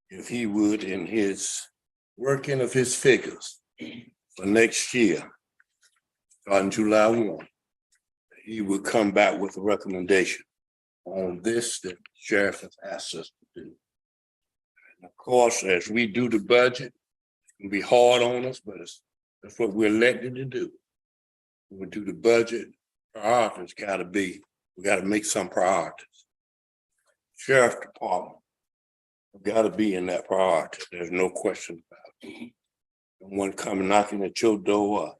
if he would, in his working of his figures for next year, starting July 1, he would come back with a recommendation on this that the sheriff has asked us to do. And of course, as we do the budget, it can be hard on us, but that's what we're elected to do. When we do the budget, priorities gotta be, we gotta make some priorities. Sheriff Department, we gotta be in that priority. There's no question about it. One coming knocking at your door,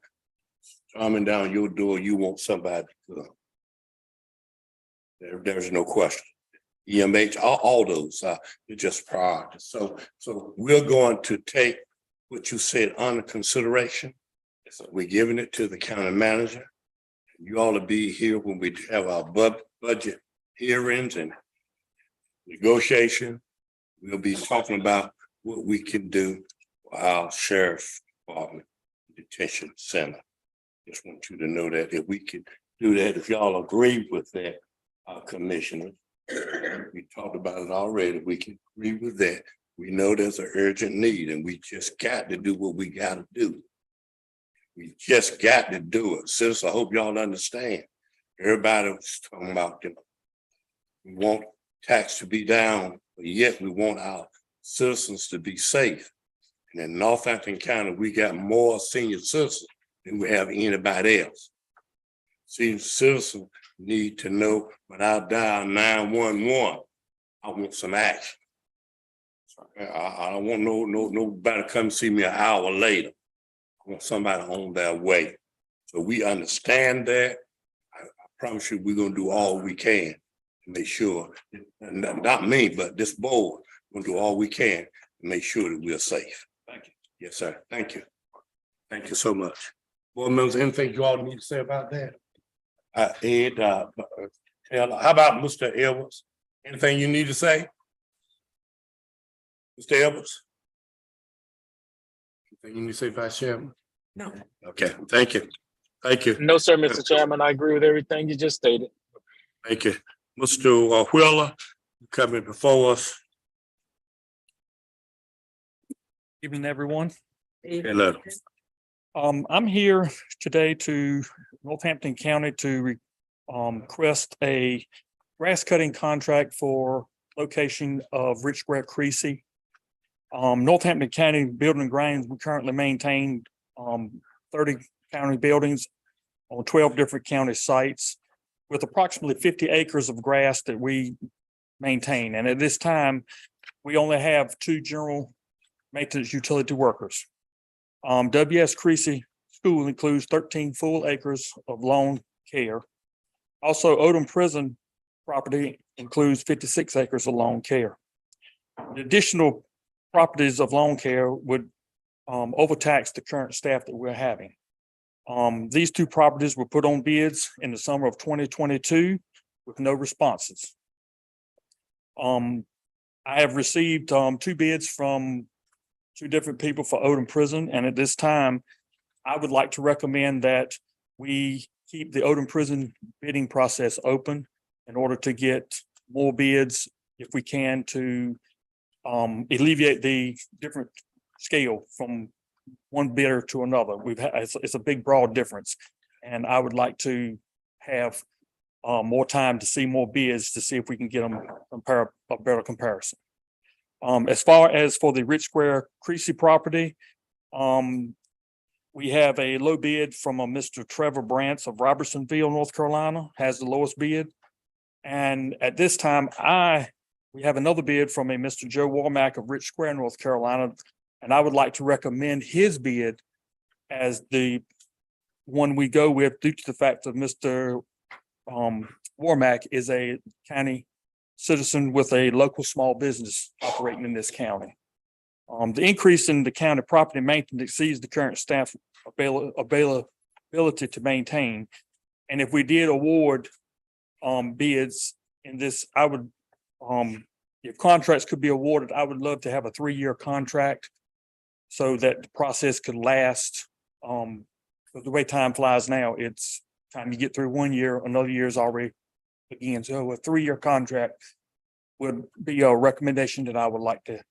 coming down your door, you want somebody to come. There's no question. EMH, all those are just priorities. So we're going to take what you said under consideration. We're giving it to the county manager. You ought to be here when we have our budget hearings and negotiation. We'll be talking about what we can do for our sheriff's department detention center. Just want you to know that if we can do that, if y'all agree with that, commissioner, we talked about it already, we can agree with that. We know there's an urgent need and we just got to do what we got to do. We just got to do it. Sis, I hope y'all understand. Everybody was talking about, we want tax to be down, but yet we want our citizens to be safe. And in Northampton County, we got more senior citizens than we have anybody else. Senior citizens need to know when I dial 911, I want some action. I don't want nobody to come see me an hour later. I want somebody on their way. So we understand that. I promise you, we're gonna do all we can to make sure, and not me, but this board, we're gonna do all we can to make sure that we're safe. Thank you. Yes, sir. Thank you. Thank you so much. Board members, anything you all need to say about that? Ed, Taylor, how about Mr. Edwards? Anything you need to say? Mr. Edwards? Anything you need to say, Vice Chairman? No. Okay, thank you. Thank you. No, sir, Mr. Chairman, I agree with everything you just stated. Thank you. Mr. Wheeler, coming before us. Evening, everyone. Hello. I'm here today to Northampton County to request a grass cutting contract for location of Rich Square Creasy. Northampton County Building and Grounds, we currently maintain 30 county buildings on 12 different county sites with approximately 50 acres of grass that we maintain. And at this time, we only have 2 general maintenance utility workers. W.S. Creasy School includes 13 full acres of lawn care. Also, Odom Prison property includes 56 acres of lawn care. The additional properties of lawn care would overtax the current staff that we're having. These 2 properties were put on bids in the summer of 2022 with no responses. I have received 2 bids from 2 different people for Odom Prison, and at this time, I would like to recommend that we keep the Odom Prison bidding process open in order to get more bids if we can to alleviate the different scale from one bidder to another. It's a big, broad difference, and I would like to have more time to see more bids to see if we can get them a better comparison. As far as for the Rich Square Creasy property, we have a low bid from a Mr. Trevor Brantz of Robertsonville, North Carolina, has the lowest bid. And at this time, we have another bid from a Mr. Joe Warmack of Rich Square, North Carolina, and I would like to recommend his bid as the one we go with due to the fact that Mr. Warmack is a county citizen with a local small business operating in this county. The increase in the county property maintenance exceeds the current staff availability to maintain. And if we did award bids in this, I would, if contracts could be awarded, I would love to have a 3-year contract so that the process could last. But the way time flies now, it's time you get through 1 year, another year is already again. So a 3-year contract would be a recommendation that I would like to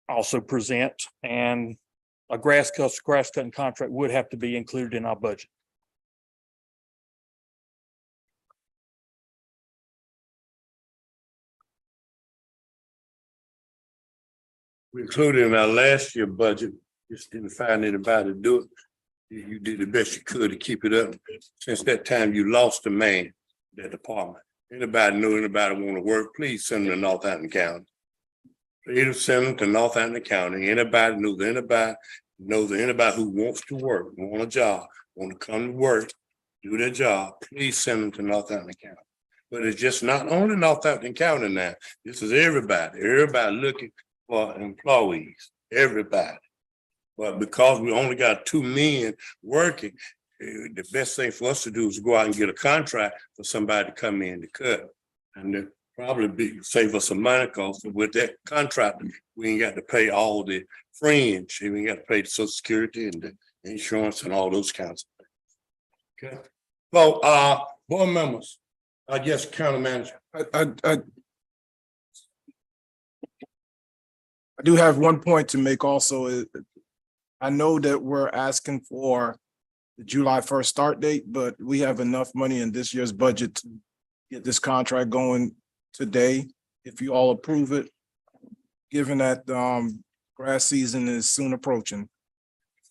also present, and a grass cutting contract would have to be included in our budget. We included in our last year budget, just didn't find anybody to do it. You did the best you could to keep it up. Since that time, you lost a man in that department. Anybody know anybody want to work, please send them to Northampton County. Please send them to Northampton County. Anybody knows anybody who wants to work, want a job, want to come to work, do their job, please send them to Northampton County. But it's just not only Northampton County now. This is everybody looking for employees, everybody. But because we only got 2 men working, the best thing for us to do is go out and get a contract for somebody to come in to cut. And then probably save us some money, because with that contract, we ain't got to pay all the fringe. We ain't got to pay the Social Security and the insurance and all those kinds of things. Okay. So board members, I guess county manager. I do have one point to make also. I know that we're asking for the July 1st start date, but we have enough money in this year's budget to get this contract going today, if you all approve it, given that grass season is soon approaching.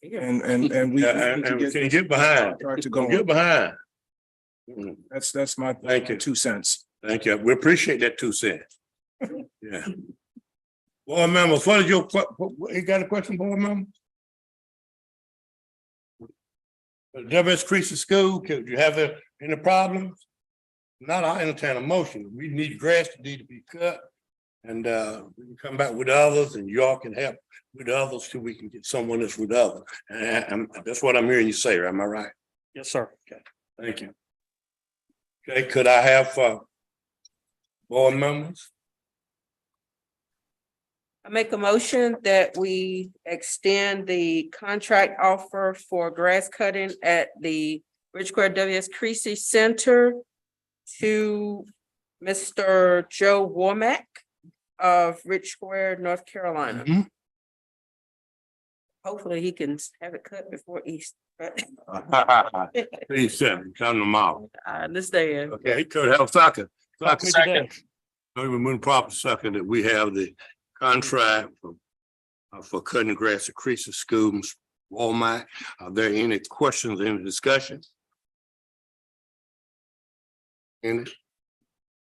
And we can get behind. Get behind. That's my Thank you. 2 cents. Thank you. We appreciate that 2 cents. Yeah. Board members, what is your, you got a question, board member? WS Christian School, could you have any problems? Not, I entertain a motion. We need grass that need to be cut. And we can come back with others and y'all can help with others till we can get someone that's with others. And that's what I'm hearing you say, am I right? Yes, sir. Okay, thank you. Okay, could I have board members? I make a motion that we extend the contract offer for grass cutting at the Ridge Square WS Creasy Center to Mr. Joe Womack of Ridge Square, North Carolina. Mhm. Hopefully he can have it cut before Easter. Please, seven, come tomorrow. I understand. Okay, could have second. Talk me Second. today. We move proper second that we have the contract for cutting grass at Creasy School, Ms. Walmart. Are there any questions, any discussion? Any?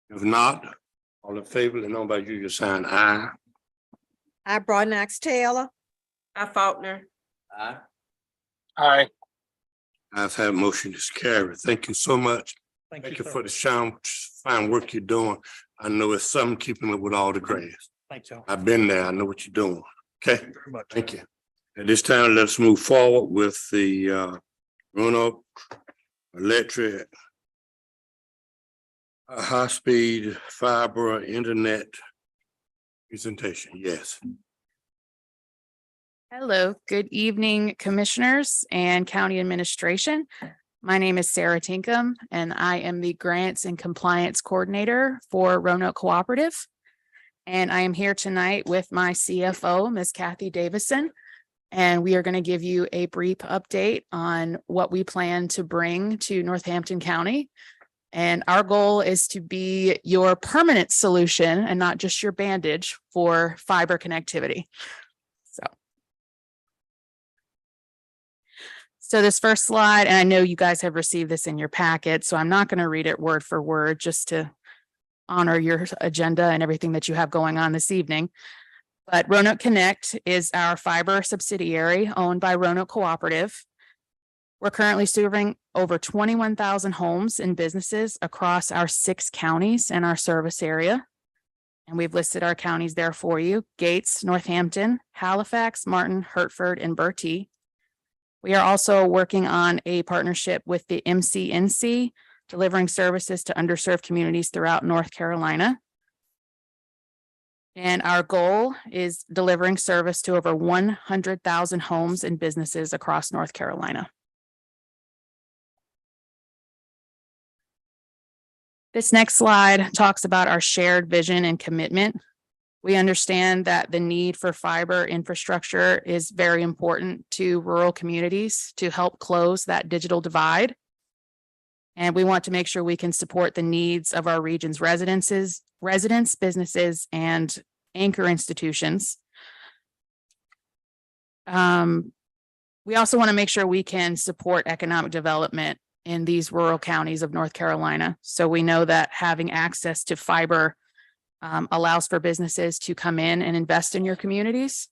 If not, all in favor, let know by you, your sign aye. I, Broadnax Taylor. I Faulkner. Aye. Aye. I've had motion is carried. Thank you so much. Thank Thank you, you sir. for the fine work you're doing. I know it's something keeping up with all the grass. Thank you. I've been there. I know what you're doing. Okay, Thank you very much. thank you. At this time, let's move forward with the Roanoke Electric high-speed fiber internet presentation. Yes. Hello, good evening, commissioners and county administration. My name is Sarah Tinkham, and I am the Grants and Compliance Coordinator for Roanoke Cooperative. And I am here tonight with my CFO, Ms. Kathy Davison. And we are going to give you a brief update on what we plan to bring to Northampton County. And our goal is to be your permanent solution and not just your bandage for fiber connectivity. So this first slide, and I know you guys have received this in your packet, so I'm not going to read it word for word just to honor your agenda and everything that you have going on this evening. But Roanoke Connect is our fiber subsidiary owned by Roanoke Cooperative. We're currently serving over 21,000 homes and businesses across our 6 counties and our service area. And we've listed our counties there for you: Gates, Northampton, Halifax, Martin, Hertford, and Bertie. We are also working on a partnership with the MCNC, delivering services to underserved communities throughout North Carolina. And our goal is delivering service to over 100,000 homes and businesses across North Carolina. This next slide talks about our shared vision and commitment. We understand that the need for fiber infrastructure is very important to rural communities to help close that digital divide. And we want to make sure we can support the needs of our region's residents, businesses, and anchor institutions. We also want to make sure we can support economic development in these rural counties of North Carolina. So we know that having access to fiber allows for businesses to come in and invest in your communities.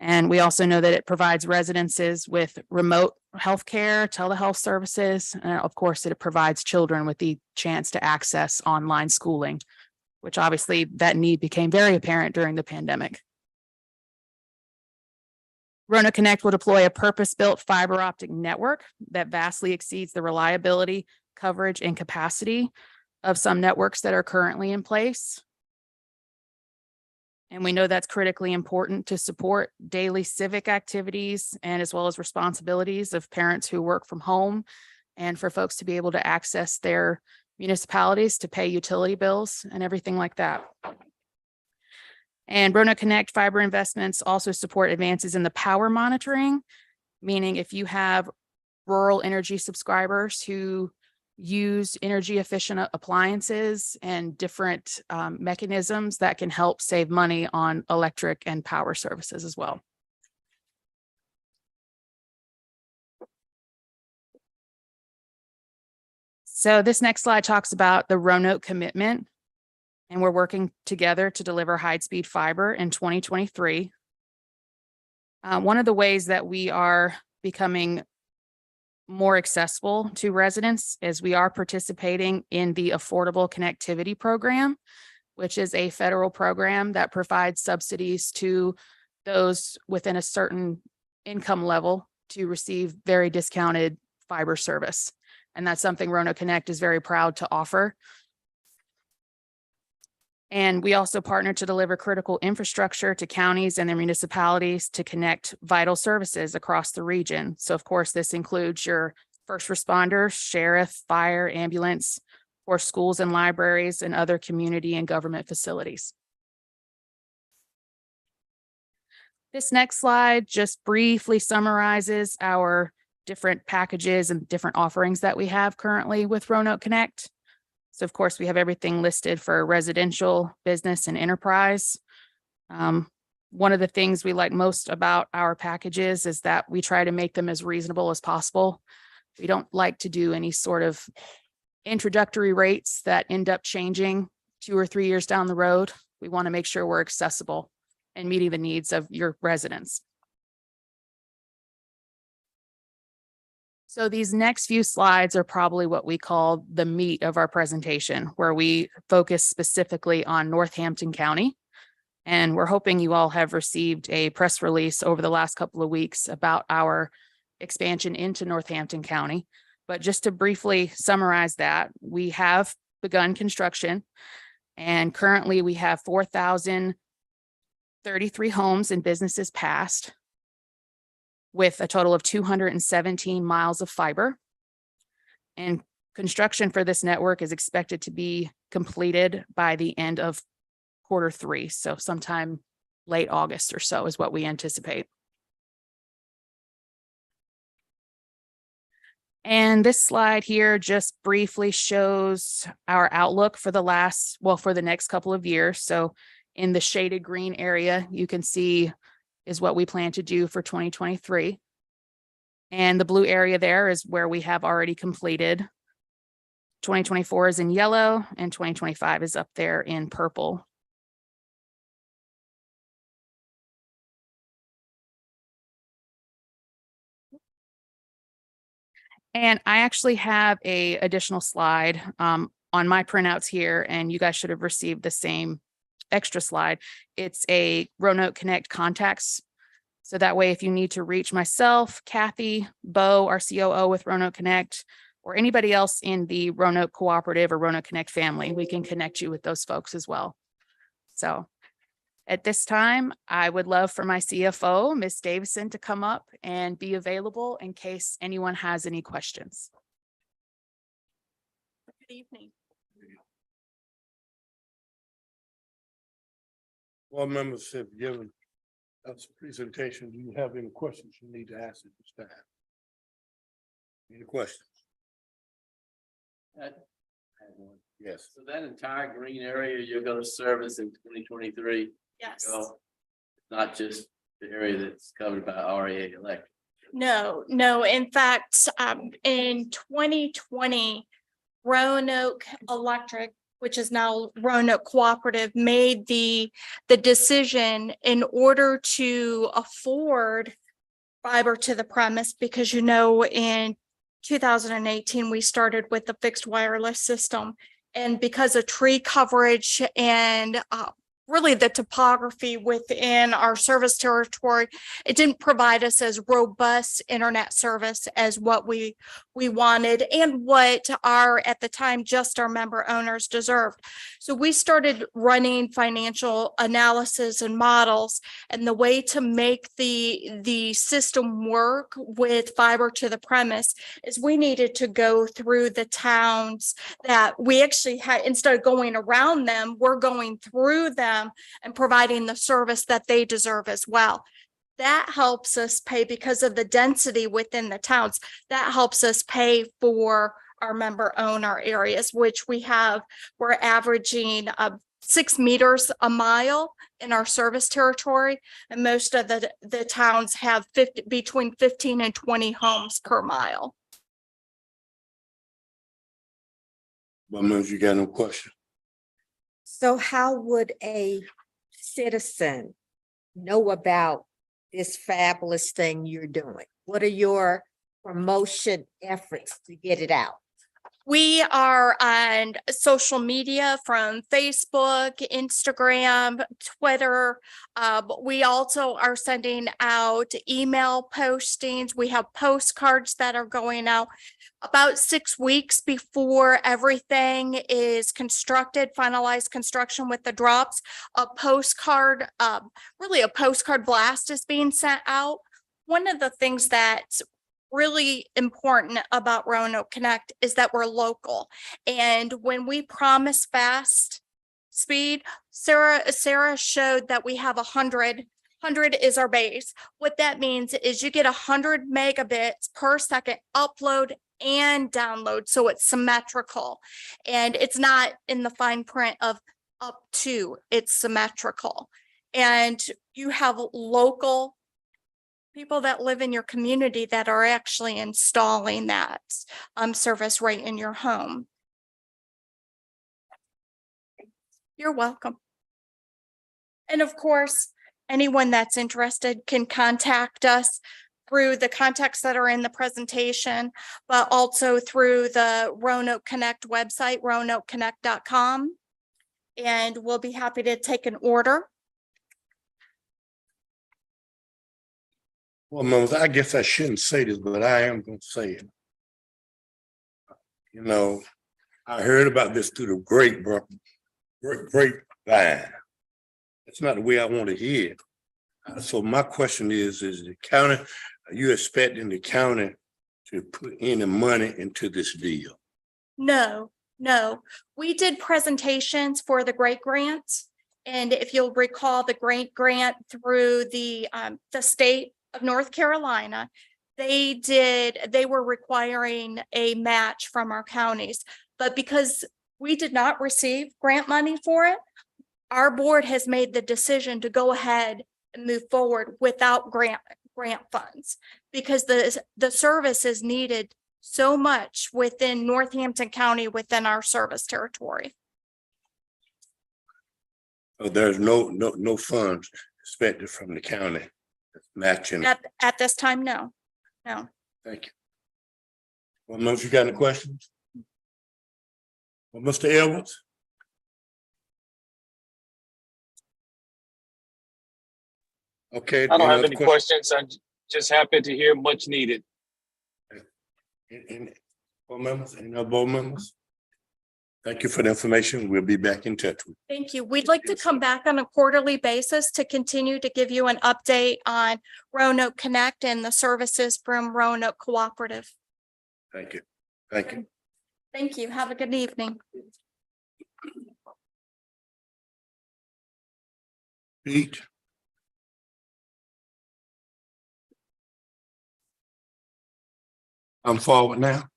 And we also know that it provides residences with remote healthcare, telehealth services, and of course, it provides children with the chance to access online schooling, which obviously that need became very apparent during the pandemic. Roanoke Connect will deploy a purpose-built fiber optic network that vastly exceeds the reliability, coverage, and capacity of some networks that are currently in place. And we know that's critically important to support daily civic activities and as well as responsibilities of parents who work from home, and for folks to be able to access their municipalities to pay utility bills and everything like that. And Roanoke Connect fiber investments also support advances in the power monitoring, meaning if you have rural energy subscribers who use energy efficient appliances and different mechanisms that can help save money on electric and power services as well. So this next slide talks about the Roanoke commitment. And we're working together to deliver high-speed fiber in 2023. One of the ways that we are becoming more accessible to residents is we are participating in the Affordable Connectivity Program, which is a federal program that provides subsidies to those within a certain income level to receive very discounted fiber service. And that's something Roanoke Connect is very proud to offer. And we also partner to deliver critical infrastructure to counties and their municipalities to connect vital services across the region. So of course, this includes your first responders, sheriff, fire, ambulance, or schools and libraries and other community and government facilities. This next slide just briefly summarizes our different packages and different offerings that we have currently with Roanoke Connect. So of course, we have everything listed for residential, business, and enterprise. One of the things we like most about our packages is that we try to make them as reasonable as possible. We don't like to do any sort of introductory rates that end up changing 2 or 3 years down the road. We want to make sure we're accessible and meeting the needs of your residents. So these next few slides are probably what we call the meat of our presentation, where we focus specifically on Northampton County. And we're hoping you all have received a press release over the last couple of weeks about our expansion into Northampton County. But just to briefly summarize that, we have begun construction, and currently we have 4,033 homes and businesses passed, with a total of 217 miles of fiber. And construction for this network is expected to be completed by the end of Q3. So sometime late August or so is what we anticipate. And this slide here just briefly shows our outlook for the next couple of years. So in the shaded green area, you can see is what we plan to do for 2023. And the blue area there is where we have already completed. 2024 is in yellow and 2025 is up there in purple. And I actually have a additional slide on my printouts here, and you guys should have received the same extra slide. It's a Roanoke Connect contacts. So that way, if you need to reach myself, Kathy, Bo, our COO with Roanoke Connect, or anybody else in the Roanoke Cooperative or Roanoke Connect family, we can connect you with those folks as well. So at this time, I would love for my CFO, Ms. Davison, to come up and be available in case anyone has any questions. Good evening. Board members have given us a presentation. Do you have any questions you need to ask at this time? Any questions? I have one. Yes. So that entire green area you're gonna service in 2023? Yes. Not just the area that's covered by REA Electric? No. In fact, in 2020, Roanoke Electric, which is now Roanoke Cooperative, made the decision in order to afford fiber to the premise, because in 2018, we started with the fixed wireless system. And because of tree coverage and really the topography within our service territory, it didn't provide us as robust internet service as what we wanted and what at the time, just our member owners deserved. So we started running financial analysis and models, and the way to make the system work with fiber to the premise is we needed to go through the towns that we actually had. Instead of going around them, we're going through them and providing the service that they deserve as well. That helps us pay, because of the density within the towns, that helps us pay for our member owner areas, which we're averaging 6 meters a mile in our service territory. And most of the towns have between 15 and 20 homes per mile. Board members, you got no question? So how would a citizen know about this fabulous thing you're doing? What are your promotion efforts to get it out? We are on social media from Facebook, Instagram, Twitter. We also are sending out email postings. We have postcards that are going out about 6 weeks before everything is constructed, finalized construction with the drops. A postcard, really a postcard blast is being sent out. One of the things that's really important about Roanoke Connect is that we're local. And when we promise fast speed, Sarah showed that we have 100 is our base. What that means is you get 100 megabits per second upload and download. So it's symmetrical and it's not in the fine print of up to, it's symmetrical. And you have local people that live in your community that are actually installing that service right in your home. You're welcome. And of course, anyone that's interested can contact us through the contacts that are in the presentation, but also through the Roanoke Connect website, roanokeconnect.com. And we'll be happy to take an order. Well, members, I guess I shouldn't say this, but I am gonna say it. You know, I heard about this through the grapevine. It's not the way I want to hear it. So my question is the county, are you expecting the county to put any money into this deal? No. We did presentations for the great grants. And if you'll recall the great grant through the state of North Carolina, they were requiring a match from our counties. But because we did not receive grant money for it, our board has made the decision to go ahead and move forward without grant funds because the service is needed so much within Northampton County within our service territory. So there's no funds expected from the county matching. At this time, no. Thank you. Well, no, you got any questions? Well, Mr. Edwards? Okay. I don't have other any questions. I'm just happy to hear much needed. Any board members, any other board members? Thank you for the information. We'll be back in touch with you. Thank you. We'd like to come back on a quarterly basis to continue to give you an update on Roanoke Connect and the services from Roanoke Cooperative. Thank you. Thank you. Thank you. Have a good evening. Pete? I'm forward now.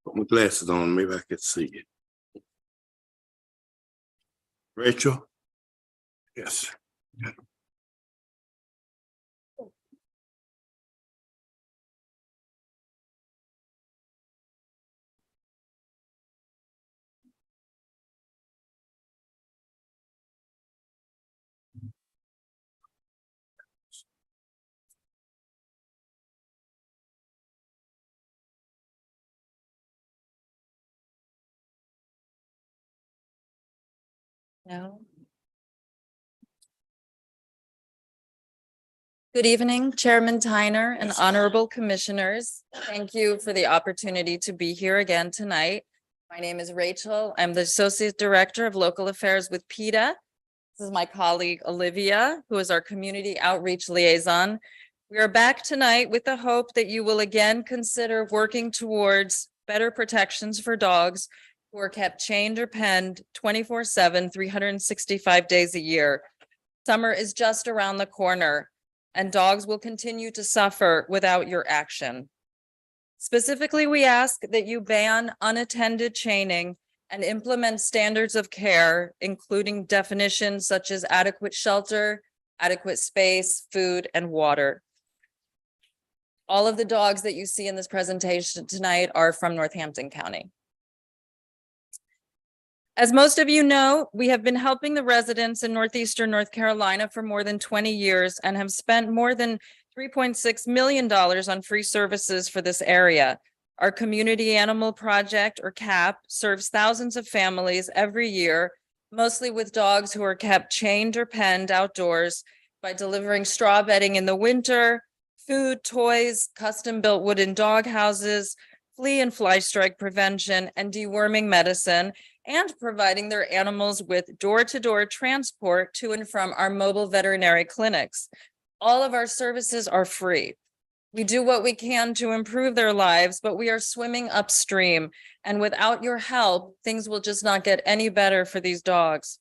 Put my glasses on, maybe I could see it. Rachel? Yes. No. Good evening, Chairman Tyner and honorable commissioners. Thank you for the opportunity to be here again tonight. My name is Rachel. I'm the Associate Director of Local Affairs with PETA. This is my colleague Olivia, who is our Community Outreach Liaison. We are back tonight with the hope that you will again consider working towards better protections for dogs who are kept chained or penned 24/7, 365 days a year. Summer is just around the corner, and dogs will continue to suffer without your action. Specifically, we ask that you ban unattended chaining and implement standards of care, including definitions such as adequate shelter, adequate space, food, and water. All of the dogs that you see in this presentation tonight are from Northampton County. As most of you know, we have been helping the residents in northeastern North Carolina for more than 20 years and have spent more than $3.6 million on free services for this area. Our Community Animal Project, or CAP, serves thousands of families every year, mostly with dogs who are kept chained or penned outdoors, by delivering straw bedding in the winter, food, toys, custom-built wooden dog houses, flea and fly strike prevention, and deworming medicine, and providing their animals with door-to-door transport to and from our mobile veterinary clinics. All of our services are free. We do what we can to improve their lives, but we are swimming upstream. And without your help, things will just not get any better for these dogs.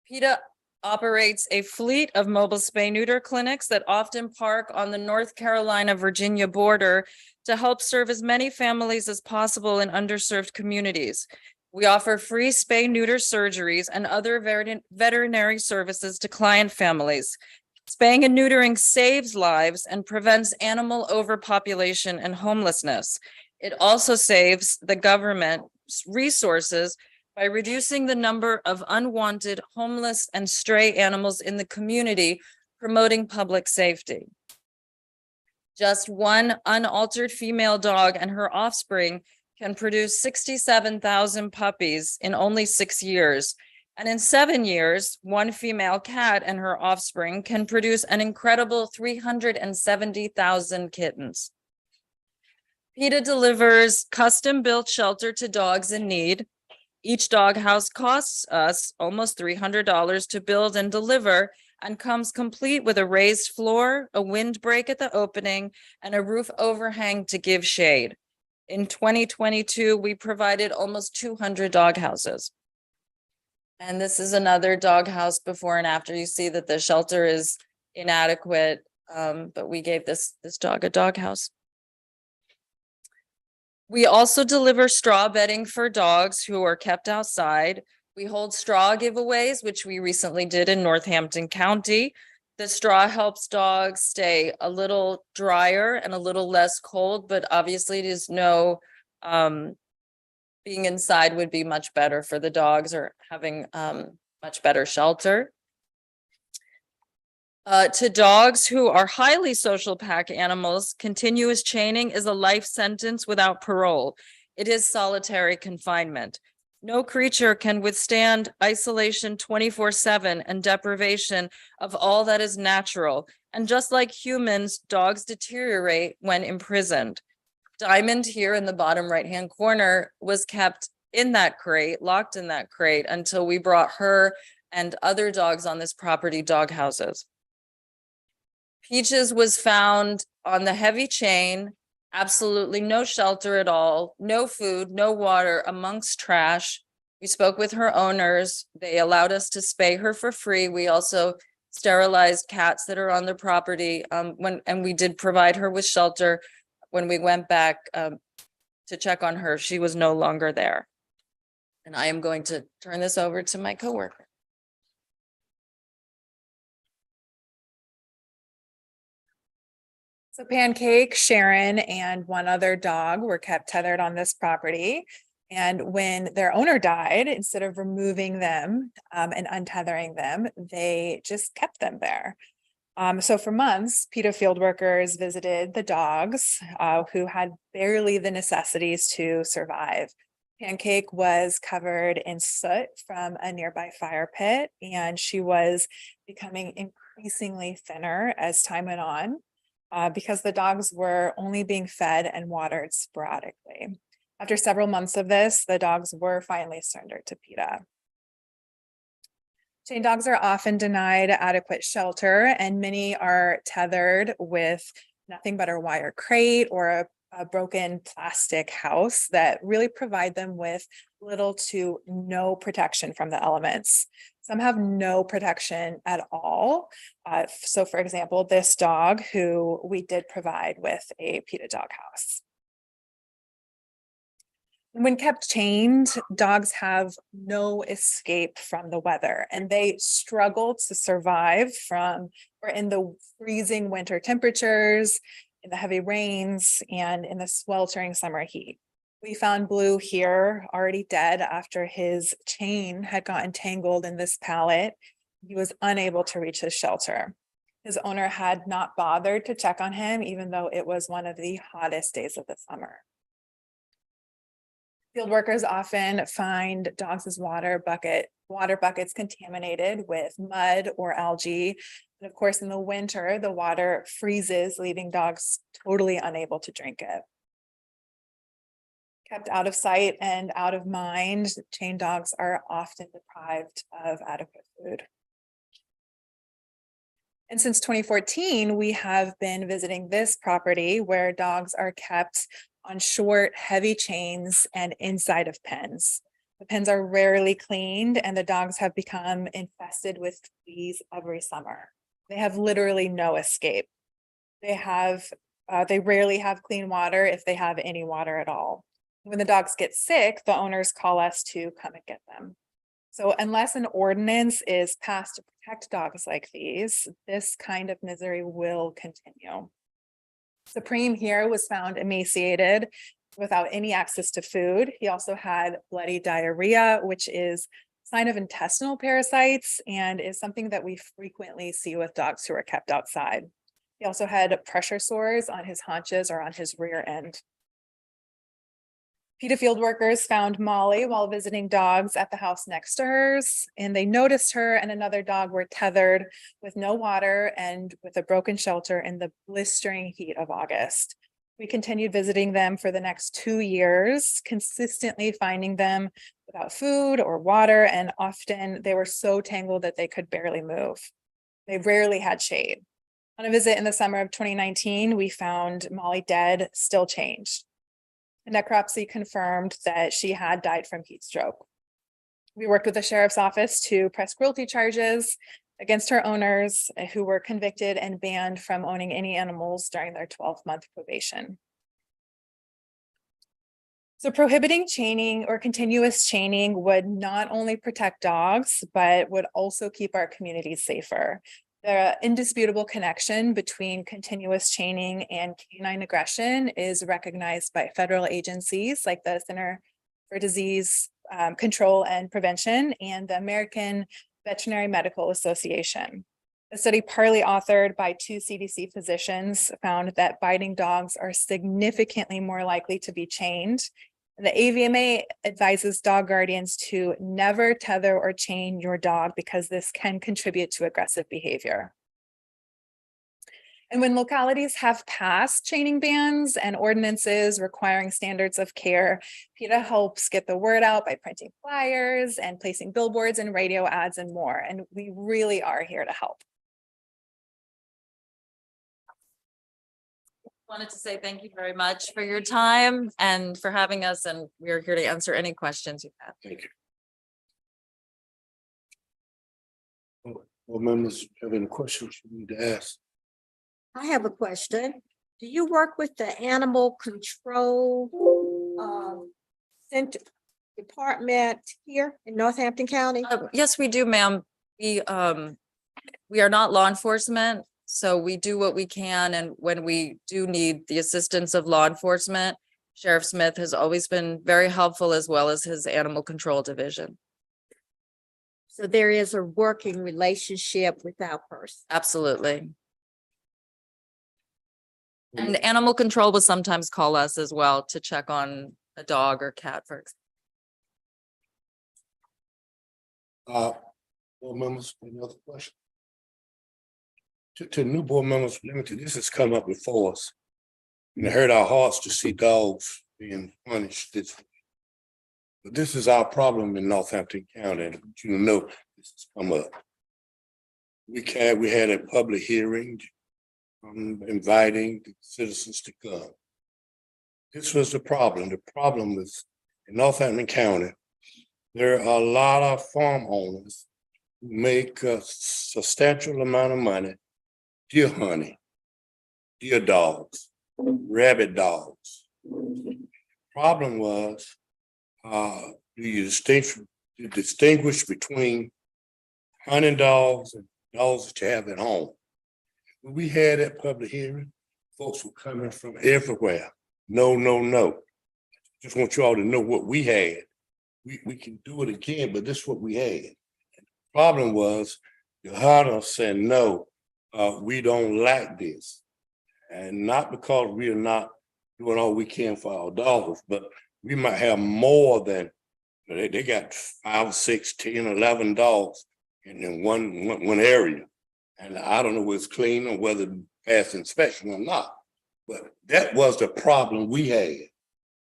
PETA operates a fleet of mobile spay-neuter clinics that often park on the North Carolina-Virginia border to help serve as many families as possible in underserved communities. We offer free spay-neuter surgeries and other veterinary services to client families. Spaying and neutering saves lives and prevents animal overpopulation and homelessness. It also saves the government resources by reducing the number of unwanted, homeless, and stray animals in the community, promoting public safety. Just one unaltered female dog and her offspring can produce 67,000 puppies in only 6 years. And in 7 years, one female cat and her offspring can produce an incredible 370,000 kittens. PETA delivers custom-built shelter to dogs in need. Each doghouse costs us almost $300 to build and deliver, and comes complete with a raised floor, a windbreak at the opening, and a roof overhang to give shade. In 2022, we provided almost 200 doghouses. And this is another doghouse before and after. You see that the shelter is inadequate, but we gave this dog a doghouse. We also deliver straw bedding for dogs who are kept outside. We hold straw giveaways, which we recently did in Northampton County. The straw helps dogs stay a little drier and a little less cold, but obviously it is being inside would be much better for the dogs, or having much better shelter. To dogs who are highly social pack animals, continuous chaining is a life sentence without parole. It is solitary confinement. No creature can withstand isolation 24/7 and deprivation of all that is natural. And just like humans, dogs deteriorate when imprisoned. Diamond, here in the bottom right-hand corner, was kept in that crate, locked in that crate, until we brought her and other dogs on this property doghouses. Peaches was found on the heavy chain, absolutely no shelter at all, no food, no water, amongst trash. We spoke with her owners. They allowed us to spay her for free. We also sterilized cats that are on the property, and we did provide her with shelter. When we went back to check on her, she was no longer there. And I am going to turn this over to my coworker. So Pancake, Sharon, and one other dog were kept tethered on this property. And when their owner died, instead of removing them and untethering them, they just kept them there. So for months, PETA field workers visited the dogs who had barely the necessities to survive. Pancake was covered in soot from a nearby fire pit, and she was becoming increasingly thinner as time went on. Because the dogs were only being fed and watered sporadically. After several months of this, the dogs were finally surrendered to PETA. Chained dogs are often denied adequate shelter, and many are tethered with nothing but a wire crate or a broken plastic house that really provide them with little to no protection from the elements. Some have no protection at all. So for example, this dog who we did provide with a PETA doghouse. When kept chained, dogs have no escape from the weather, and they struggle to survive in the freezing winter temperatures, in the heavy rains, and in the sweltering summer heat. We found Blue here already dead after his chain had gotten tangled in this pallet. He was unable to reach his shelter. His owner had not bothered to check on him, even though it was one of the hottest days of the summer. Field workers often find dogs' water buckets contaminated with mud or algae. And of course, in the winter, the water freezes, leaving dogs totally unable to drink it. Kept out of sight and out of mind, chained dogs are often deprived of adequate food. And since 2014, we have been visiting this property where dogs are kept on short, heavy chains and inside of pens. The pens are rarely cleaned and the dogs have become infested with fleas every summer. They have literally no escape. They rarely have clean water, if they have any water at all. When the dogs get sick, the owners call us to come and get them. So unless an ordinance is passed to protect dogs like these, this kind of misery will continue. Supreme here was found emaciated without any access to food. He also had bloody diarrhea, which is a sign of intestinal parasites and is something that we frequently see with dogs who are kept outside. He also had pressure sores on his haunches or on his rear end. PETA field workers found Molly while visiting dogs at the house next to hers, and they noticed her and another dog were tethered with no water and with a broken shelter in the blistering heat of August. We continued visiting them for the next 2 years, consistently finding them without food or water, and often they were so tangled that they could barely move. They rarely had shade. On a visit in the summer of 2019, we found Molly dead, still chained. A necropsy confirmed that she had died from heat stroke. We worked with the sheriff's office to press cruelty charges against her owners who were convicted and banned from owning any animals during their 12-month probation. So prohibiting chaining or continuous chaining would not only protect dogs, but would also keep our communities safer. The indisputable connection between continuous chaining and canine aggression is recognized by federal agencies like the Center for Disease Control and Prevention and the American Veterinary Medical Association. A study partly authored by 2 CDC physicians found that biting dogs are significantly more likely to be chained. The AVMA advises dog guardians to never tether or chain your dog because this can contribute to aggressive behavior. And when localities have passed chaining bans and ordinances requiring standards of care, PETA helps get the word out by printing flyers and placing billboards and radio ads and more. And we really are here to help. Wanted to say thank you very much for your time and for having us, and we're here to answer any questions you have. Thank you. Well, members have any questions you need to ask? I have a question. Do you work with the animal control center department here in Northampton County? Yes, we do, ma'am. We are not law enforcement, so we do what we can, and when we do need the assistance of law enforcement, Sheriff Smith has always been very helpful, as well as his animal control division. So there is a working relationship with that person. Absolutely. And animal control will sometimes call us as well to check on a dog or cat, for example. Board members, any other questions? To new board members, limited, this has come up before us. And it hurt our hearts to see dogs being punished this way. But this is our problem in Northampton County, and you know this has come up. We had a public hearing inviting the citizens to come. This was the problem. The problem was in Northampton County, there are a lot of farm owners who make a substantial amount of money deer hunting, deer dogs, rabbit dogs. Problem was, do you distinguish between hunting dogs and dogs that you have at home? When we had that public hearing, folks were coming from everywhere. No. just want you all to know what we had. We can do it again, but this is what we had. Problem was, the hunter said, no, we don't like this. And not because we are not doing all we can for our dogs, but we might have more than, they got 5, 6, 10, 11 dogs in one area. And I don't know whether it's clean or whether it passed inspection or not. But that was the problem we had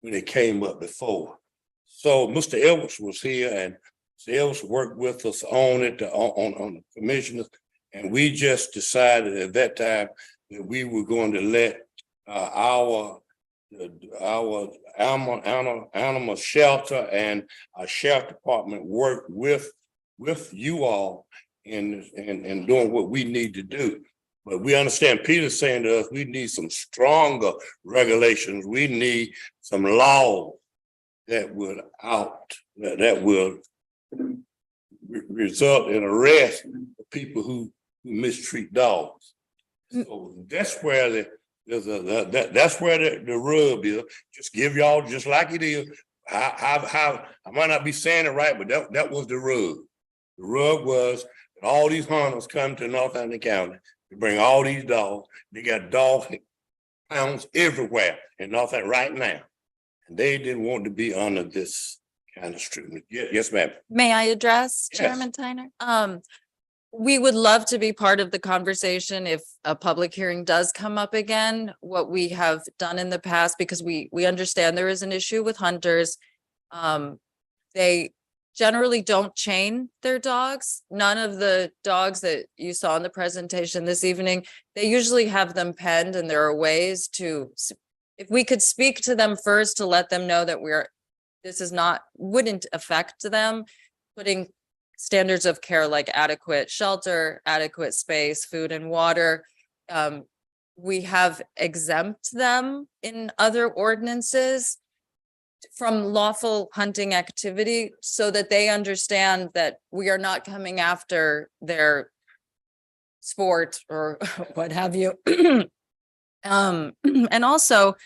when it came up before. So Mr. Edwards was here and Mr. Edwards worked with us on it, on the commissioners. And we just decided at that time that we were going to let our animal shelter and our sheriff department work with you all in doing what we need to do. But we understand Peter's saying to us, we need some stronger regulations. We need some laws that will result in arrest of people who mistreat dogs. So that's where that's where the rub is. Just give y'all just like it is. I might not be saying it right, but that was the rub. The rub was that all these hunters come to Northampton County. They bring all these dogs. They got dog pounds everywhere in Northampton right now. And they didn't want to be under this kind of scrutiny. Yes, ma'am. May I address Yes. Chairman Tyner? We would love to be part of the conversation if a public hearing does come up again, what we have done in the past, because we understand there is an issue with hunters. They generally don't chain their dogs. None of the dogs that you saw in the presentation this evening, they usually have them penned, and there are ways to, if we could speak to them first to let them know that wouldn't affect them, putting standards of care like adequate shelter, adequate space, food and water. We have exempt them in other ordinances from lawful hunting activity so that they understand that we are not coming after their sport or what have you. And also,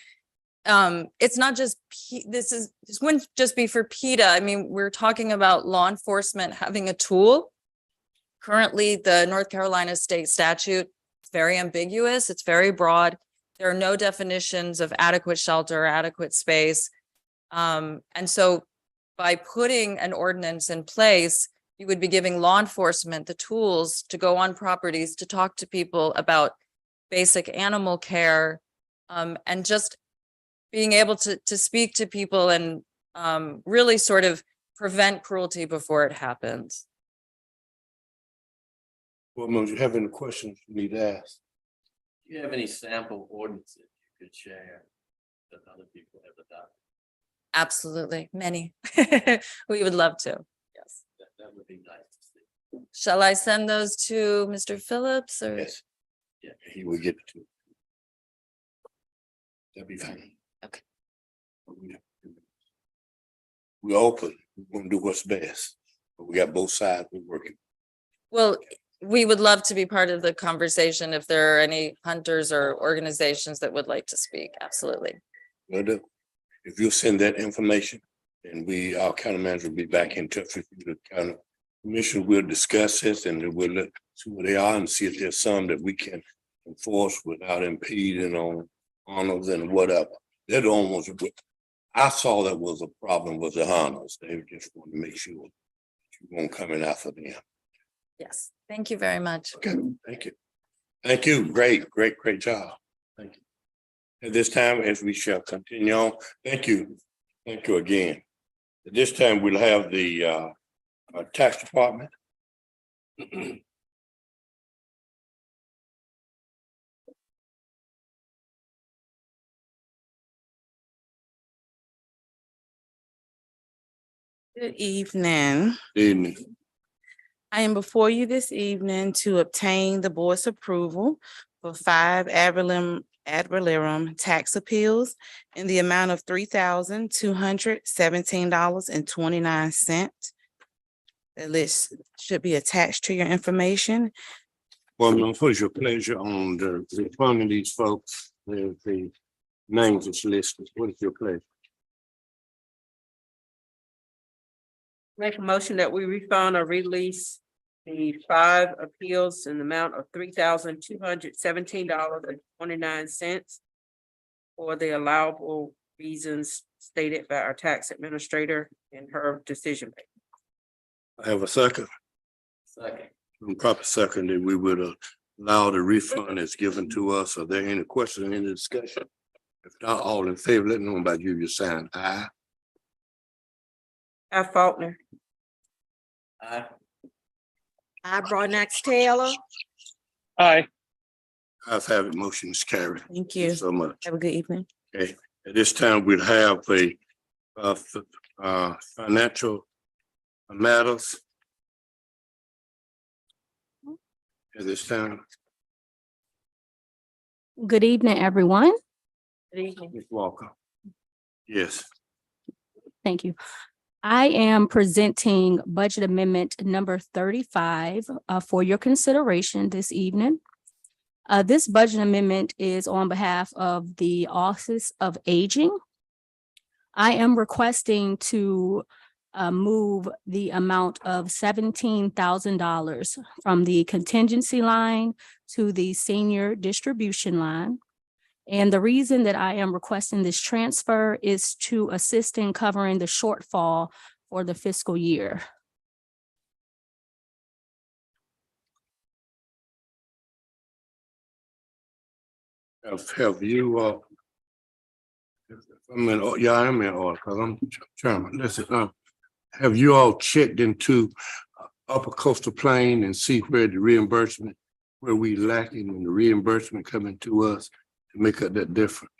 it's not just, this wouldn't just be for PETA. I mean, we're talking about law enforcement having a tool. Currently, the North Carolina state statute is very ambiguous. It's very broad. There are no definitions of adequate shelter or adequate space. And so by putting an ordinance in place, you would be giving law enforcement the tools to go on properties, to talk to people about basic animal care, and just being able to speak to people and really sort of prevent cruelty before it happens. Well, do you have any questions you need to ask? Do you have any sample ordinances you could share that other people have adopted? Absolutely, many. We would love to, yes. That would be nice to see. Shall I send those to Mr. Phillips or? Yes. Yeah, he will get it to you. That'd be fine. Okay. We're open. We're gonna do what's best. But we got both sides we're working. Well, we would love to be part of the conversation if there are any hunters or organizations that would like to speak. Absolutely. Will do. If you'll send that information, then our county manager will be back in touch with you. The county commission will discuss this and we'll look, see where they are and see if there's some that we can enforce without impeding on honors and whatever. They're the only ones that I saw that was a problem with the honors. They just want to make sure you won't come in after them. Yes, thank you very much. Okay, thank you. Thank you. Great job. Thank you. At this time, as we shall continue on, thank you. Thank you again. At this time, we'll have the tax department. Good evening. Evening. I am before you this evening to obtain the board's approval for 5 ad valorem tax appeals in the amount of $3,217.29. The list should be attached to your information. Well, what is your pleasure on responding to these folks? The names that's listed. What is your pleasure? Make a motion that we refund or release the 5 appeals in the amount of $3,217.29 for the allowable reasons stated by our tax administrator in her decision making. I have a second. Second. Proper second, that we would allow the refund that's given to us. Are there any questions, any discussion? If not, all in favor, let me know by your sign. Aye. Al Faulkner, Aye. I, Broadnax Taylor. Aye. Ayes have it, motion is carried. Thank Thank you you. so much. Have a good evening. Okay, at this time, we'll have a financial matters. At this time, Good evening, everyone. good evening. Ms. Walker. Yes, Thank you. I am presenting budget amendment number 35 for your consideration this evening. This budget amendment is on behalf of the Office of Aging. I am requesting to move the amount of $17,000 from the contingency line to the senior distribution line. And the reason that I am requesting this transfer is to assist in covering the shortfall for the fiscal year. have you, I'm in order, because I'm chairman. Listen, have you all checked into Upper Coastal Plain and see where the reimbursement, where we lacking and the reimbursement coming to us to make up that difference?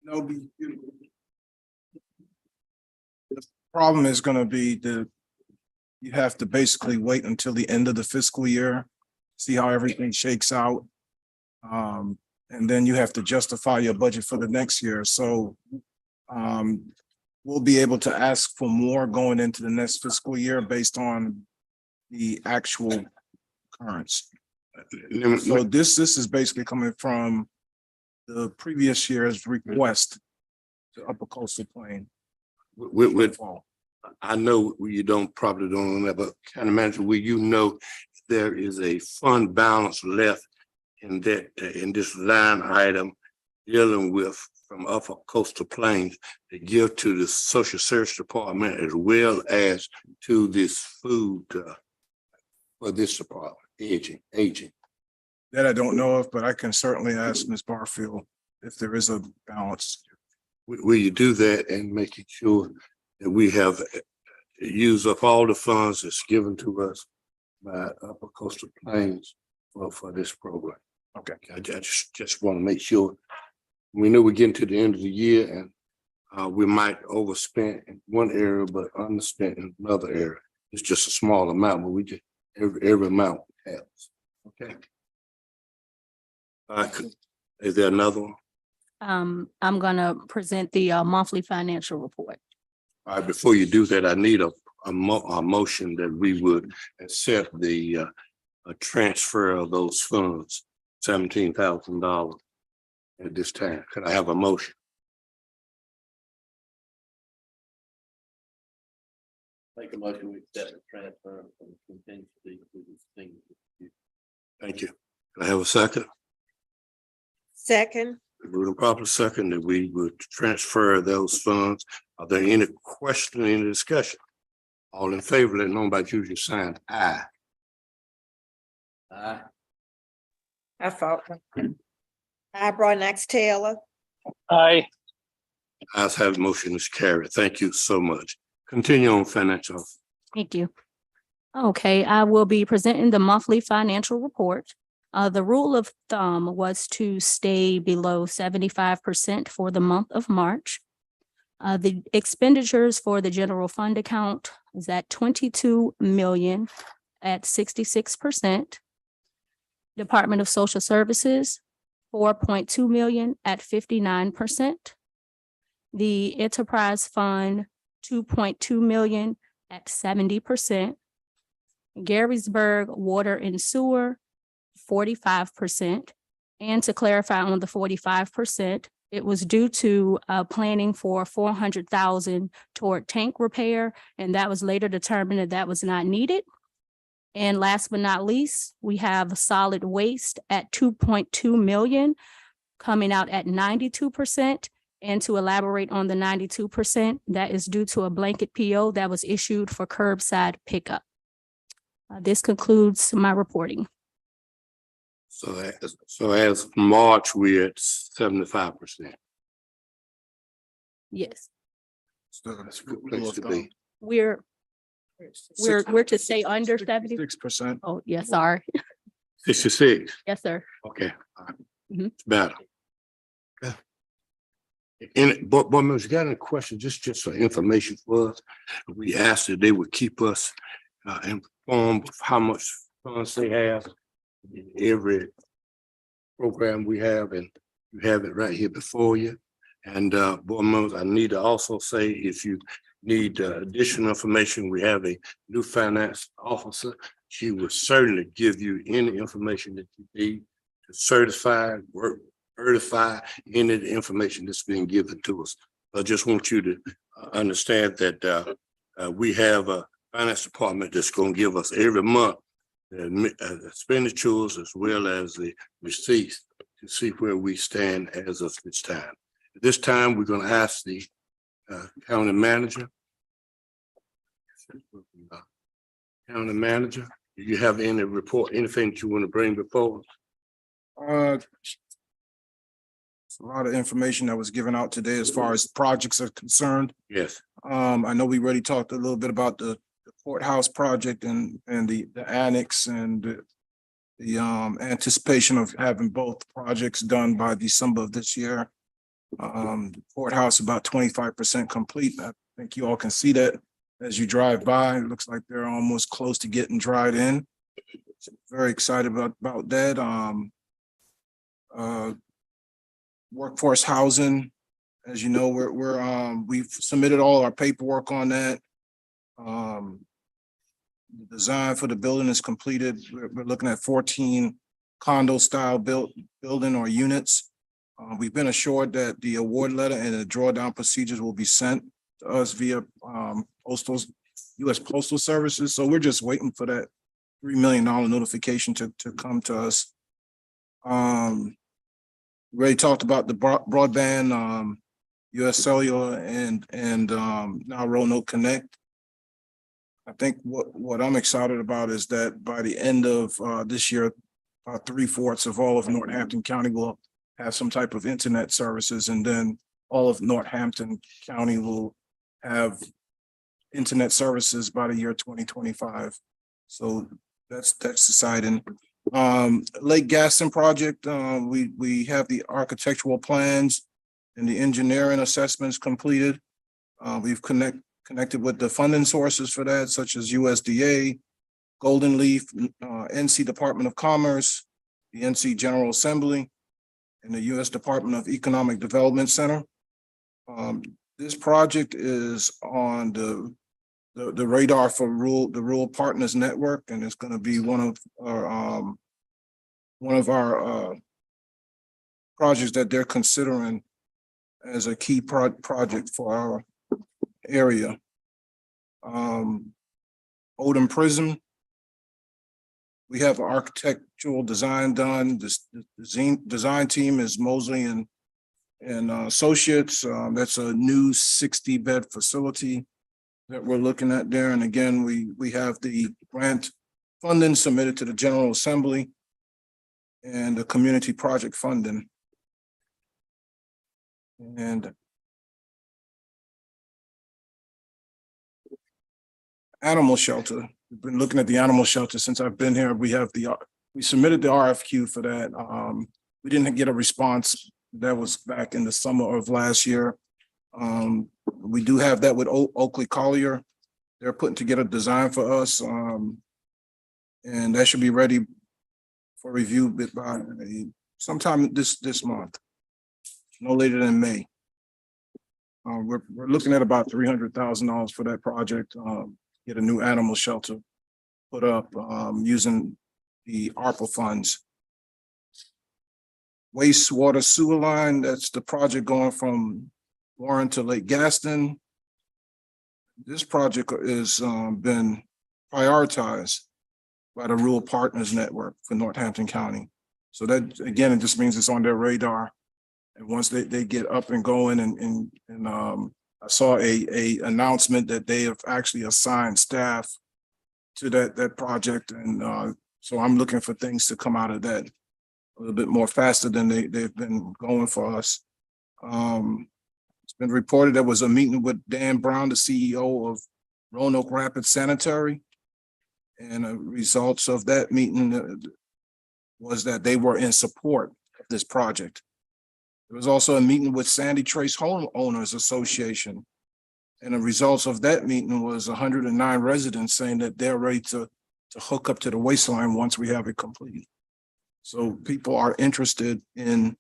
No, the problem is gonna be you have to basically wait until the end of the fiscal year, see how everything shakes out. And then you have to justify your budget for the next year. So we'll be able to ask for more going into the next fiscal year based on the actual currents. So this is basically coming from the previous year's request to Upper Coastal Plain. With, I know you probably don't know that, but kind of manager, will you know there is a fund balance left in that, in this line item dealing with from Upper Coastal Plains to give to the Social Service Department as well as to this food for this department, aging. That I don't know of, but I can certainly ask Ms. Barfield if there is a balance. Will you do that and making sure that we have used up all the funds that's given to us by Upper Coastal Plains for this program? Okay. I just want to make sure. We know we're getting to the end of the year and we might overspend in one area, but underspend in another area. It's just a small amount, but we just, every amount helps. Okay. Is there another one? I'm gonna present the monthly financial report. All right, before you do that, I need a motion that we would accept the transfer of those funds, $17,000 at this time. Could I have a motion? Make a motion, we accept the transfer from contingency to the thing. Thank you. Could I have a second? Second. Moving proper second that we would transfer those funds. Are there any question, any discussion? All in favor, let know by using sign aye. Aye. Al Faulkner, I, Broadnax Taylor. Aye. Ayes have it, motion is carried. Thank you so much. Continue on financial. Thank you. Okay, I will be presenting the monthly financial report. The rule of thumb was to stay below 75% for the month of March. The expenditures for the general fund account is at 22 million at 66%. Department of Social Services, 4.2 million at 59%. The enterprise fund, 2.2 million at 70%. Garysburg Water and Sewer, 45%. And to clarify on the 45%, It was due to planning for 400,000 toward tank repair, and that was later determined that was not needed. And last but not least, we have solid waste at 2.2 million, coming out at 92%. And to elaborate on the 92%, that is due to a blanket PO that was issued for curbside pickup. This concludes my reporting. So as of March, we're at 75%. Yes, So That's a good place to be. we're to stay under 70. 6%. Oh, yes, sorry. 66. Yes, sir. Okay. All right. Mhm. It's better. Okay. And but members, you got any questions? Just for information for us. We asked that they would keep us informed of how much funds they have in every program we have, and you have it right here before you. And board members, I need to also say, if you need additional information, we have a new finance officer. She will certainly give you any information that you need to certify any of the information that's being given to us. I just want you to understand that we have a finance department that's going to give us every month the expenditures as well as the receipts to see where we stand as of this time. At this time, we're going to ask the county manager. County manager, do you have any report, anything that you want to bring before us? It's a lot of information that was given out today as far as projects are concerned. Yes. I know we already talked a little bit about the courthouse project and the annex and the anticipation of having both projects done by December of this year. The courthouse about 25% complete. I think you all can see that as you drive by. It looks like they're almost close to getting dried in. So very excited about that. Workforce housing, as you know, we've submitted all our paperwork on that. The design for the building is completed. We're looking at 14 condo style building or units. We've been assured that the award letter and the drawdown procedures will be sent to us via US Postal Services. So we're just waiting for that $3 million notification to come to us. We already talked about the broadband, US Cellular and now Roanoke Connect. I think what I'm excited about is that by the end of this year, about 3/4 of all of Northampton County will have some type of internet services, and then all of Northampton County will have internet services by the year 2025. So that's exciting. Lake Gaston project, we have the architectural plans and the engineering assessments completed. We've connected with the funding sources for that, such as USDA, Golden Leaf, NC Department of Commerce, the NC General Assembly, and the U.S. Department of Economic Development Center. This project is on the radar for the Rural Partners Network, and it's going to be one of our projects that they're considering as a key project for our area. Odom Prison, we have architectural design done. The design team is Mosley and Associates. That's a new 60-bed facility that we're looking at there. And again, we have the grant funding submitted to the General Assembly and the community project funding. And animal shelter. We've been looking at the animal shelter since I've been here. We submitted the RFQ for that. We didn't get a response. That was back in the summer of last year. We do have that with Oakley Collier. They're putting together a design for us. And that should be ready for review by sometime this month, no later than May. We're looking at about $300,000 for that project. Get a new animal shelter put up using the ARPA funds. wastewater sewer line. That's the project going from Warren to Lake Gaston. This project is been prioritized by the Rural Partners Network for Northampton County. So that, again, it just means it's on their radar. And once they get up and going and I saw a announcement that they have actually assigned staff to that project. And so I'm looking for things to come out of that a little bit more faster than they've been going for us. It's been reported there was a meeting with Dan Brown, the CEO of Roanoke Rapids Sanitary. And the results of that meeting was that they were in support of this project. There was also a meeting with Sandy Trace Homeowners Association. And the results of that meeting was 109 residents saying that they're ready to hook up to the waistline once we have it complete. So people are interested in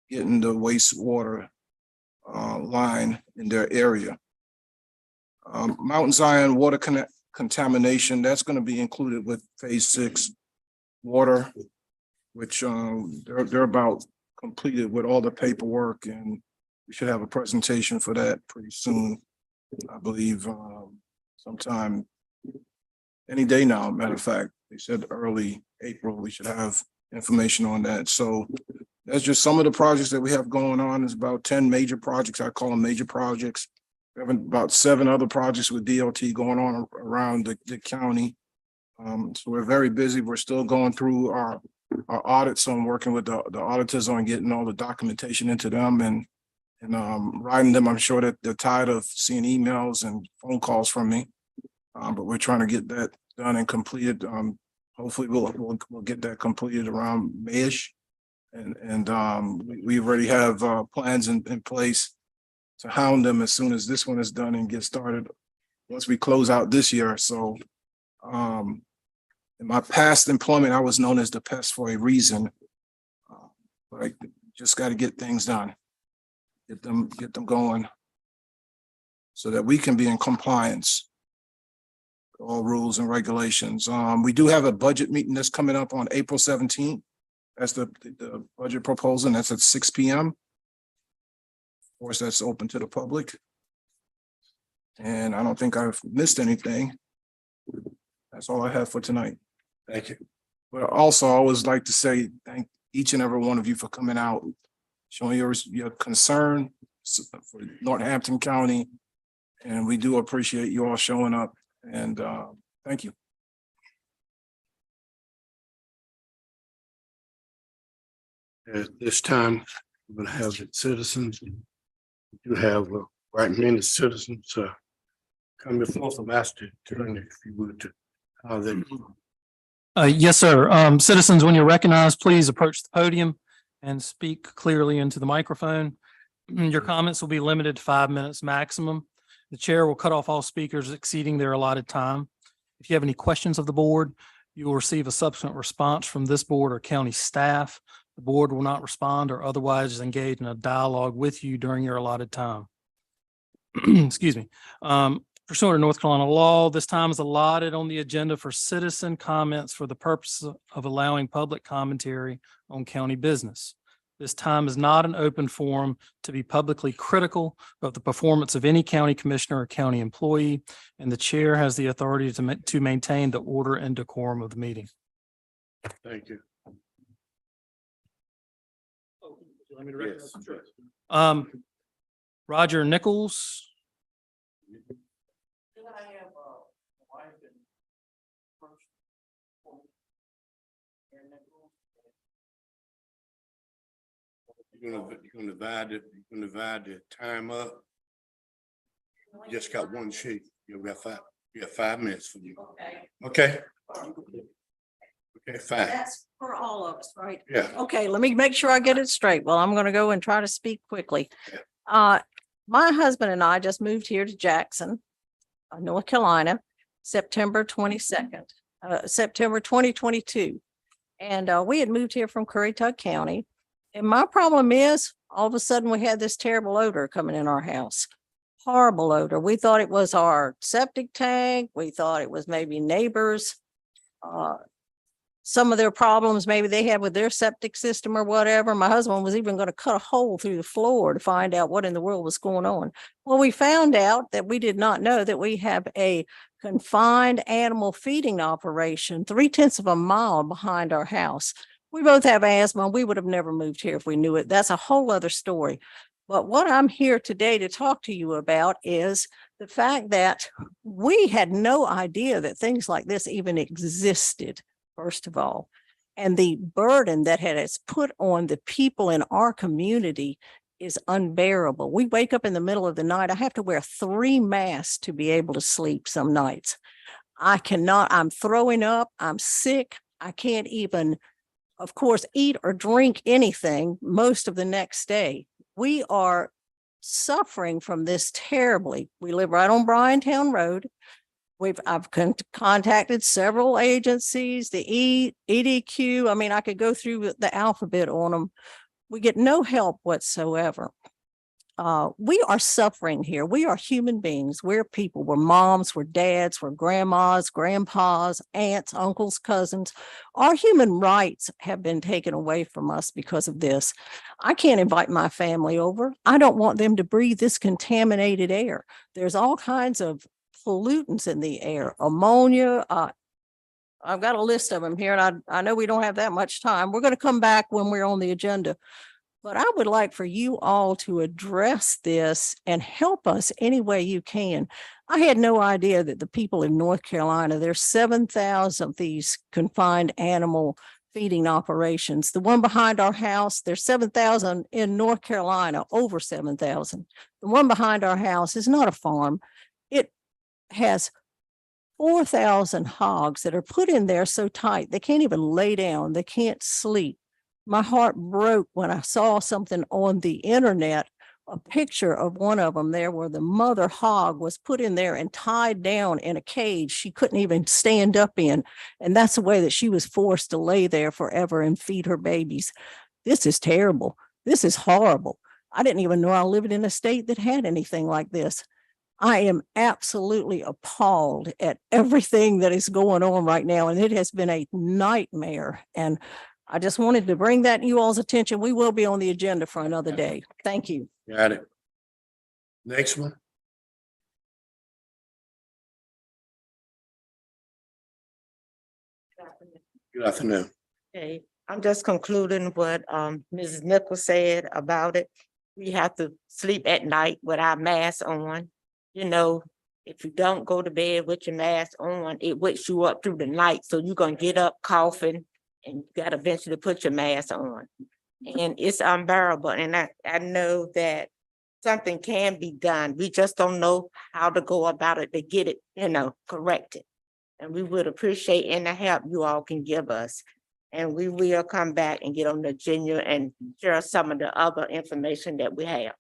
getting the wastewater line in their area. Mountain Zion water contamination, that's going to be included with phase 6 water, which they're about completed with all the paperwork, and we should have a presentation for that pretty soon. I believe sometime any day now. Matter of fact, they said early April we should have information on that. So that's just some of the projects that we have going on. There's about 10 major projects. I call them major projects. We have about 7 other projects with DOT going on around the county. So we're very busy. We're still going through our audits. So I'm working with the auditors on getting all the documentation into them and writing them. I'm sure that they're tired of seeing emails and phone calls from me. But we're trying to get that done and completed. Hopefully we'll get that completed around May-ish. And we already have plans in place to hound them as soon as this one is done and get started once we close out this year. So in my past employment, I was known as the pest for a reason. But I just got to get things done, get them going so that we can be in compliance with all rules and regulations. We do have a budget meeting that's coming up on April 17th. That's the budget proposal, and that's at 6 p.m. Of course, that's open to the public. And I don't think I've missed anything. That's all I have for tonight. Thank you. But also, I always like to say thank each and every one of you for coming out, showing your concern for Northampton County. And we do appreciate you all showing up. And thank you. At this time, we're going to have the citizens. We do have right many citizens come before us. I'm asking Attorney if you would to how they. Yes, sir. Citizens, when you're recognized, please approach the podium and speak clearly into the microphone. Your comments will be limited to 5 minutes maximum. The chair will cut off all speakers exceeding their allotted time. If you have any questions of the board, you will receive a subsequent response from this board or county staff. The board will not respond or otherwise engage in a dialogue with you during your allotted time. Excuse me. Pursuant to North Carolina law, this time is allotted on the agenda for citizen comments for the purpose of allowing public commentary on county business. This time is not an open forum to be publicly critical of the performance of any county commissioner or county employee, and the chair has the authority to maintain the order and decorum of the meeting. Thank you. Roger Nichols. You're gonna divide the time up. You just got one sheet. You got 5 minutes for you. Okay. Okay, fine. That's for all of us, right? Yeah. Okay, let me make sure I get it straight. Well, I'm gonna go and try to speak quickly. My husband and I just moved here to Jackson, North Carolina, September 22nd, September 2022. And we had moved here from Currituck County. And my problem is, all of a sudden we had this terrible odor coming in our house. Horrible odor. We thought it was our septic tank. We thought it was maybe neighbors. some of their problems maybe they had with their septic system or whatever. My husband was even going to cut a hole through the floor to find out what in the world was going on. Well, we found out that we did not know that we have a confined animal feeding operation 3/10 of a mile behind our house. We both have asthma. We would have never moved here if we knew it. That's a whole other story. But what I'm here today to talk to you about is the fact that we had no idea that things like this even existed, first of all. And the burden that it's put on the people in our community is unbearable. We wake up in the middle of the night. I have to wear 3 masks to be able to sleep some nights. I cannot, I'm throwing up, I'm sick. I can't even, of course, eat or drink anything most of the next day. We are suffering from this terribly. We live right on Bryantown Road. I've contacted several agencies, the EDQ. I mean, I could go through the alphabet on them. We get no help whatsoever. We are suffering here. We are human beings. We're people. We're moms, we're dads, we're grandmas, grandpas, aunts, uncles, cousins. Our human rights have been taken away from us because of this. I can't invite my family over. I don't want them to breathe this contaminated air. There's all kinds of pollutants in the air, ammonia. I've got a list of them here, and I know we don't have that much time. We're going to come back when we're on the agenda. But I would like for you all to address this and help us any way you can. I had no idea that the people in North Carolina, there's 7,000 of these confined animal feeding operations. The one behind our house, there's 7,000 in North Carolina, over 7,000. The one behind our house is not a farm. It has 4,000 hogs that are put in there so tight, they can't even lay down, they can't sleep. My heart broke when I saw something on the internet, a picture of one of them there where the mother hog was put in there and tied down in a cage she couldn't even stand up in. And that's the way that she was forced to lay there forever and feed her babies. This is terrible. This is horrible. I didn't even know I lived in a state that had anything like this. I am absolutely appalled at everything that is going on right now, and it has been a nightmare. And I just wanted to bring that to you all's attention. We will be on the agenda for another day. Thank you. Got it. Next one. Good afternoon. Okay, I'm just concluding what Mrs. Nichols said about it. We have to sleep at night with our mask on. You know, if you don't go to bed with your mask on, it wakes you up through the night. So you're gonna get up coughing and you gotta eventually put your mask on. And it's unbearable. And I know that something can be done. We just don't know how to go about it to get it, corrected. And we would appreciate any help you all can give us. And we will come back and get on the agenda and share some of the other information that we have.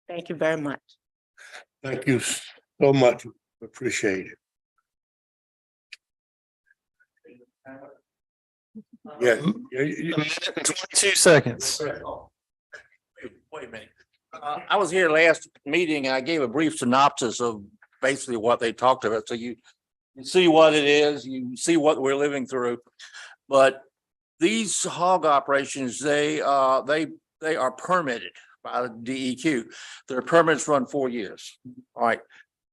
Thank you very much. Thank you so much. Appreciate it. Yeah. A minute and 22 seconds. Wait a minute. I was here last meeting and I gave a brief synopsis of basically what they talked about. So you see what it is, you see what we're living through. But these hog operations, they are permitted by the DEQ. Their permits run 4 years. All right.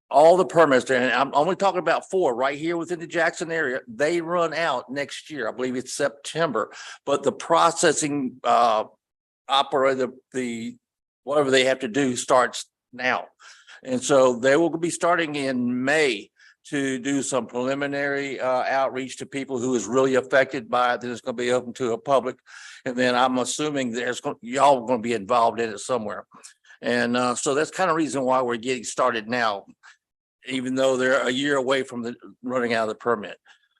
All the permits, and I'm only talking about 4 right here within the Jackson area. They run out next year. I believe it's September. But the processing operator, the whatever they have to do starts now. And so they will be starting in May to do some preliminary outreach to people who is really affected by it. Then it's going to be open to a public. And then I'm assuming y'all going to be involved in it somewhere. And so that's kind of reason why we're getting started now, even though they're a year away from the running out of the permit.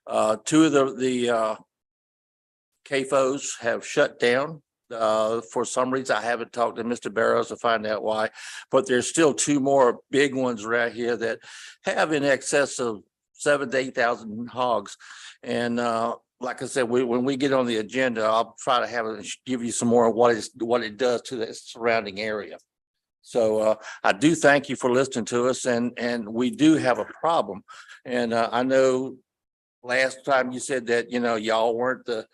2 of the CAFOs have shut down. For some reason, I haven't talked to Mr. Barrows to find out why, but there's still 2 more big ones right here that have in excess of 7,000 to 8,000 hogs. And like I said, when we get on the agenda, I'll try to give you some more of what it does to the surrounding area. So I do thank you for listening to us, and we do have a problem. And I know last time you said that, y'all weren't the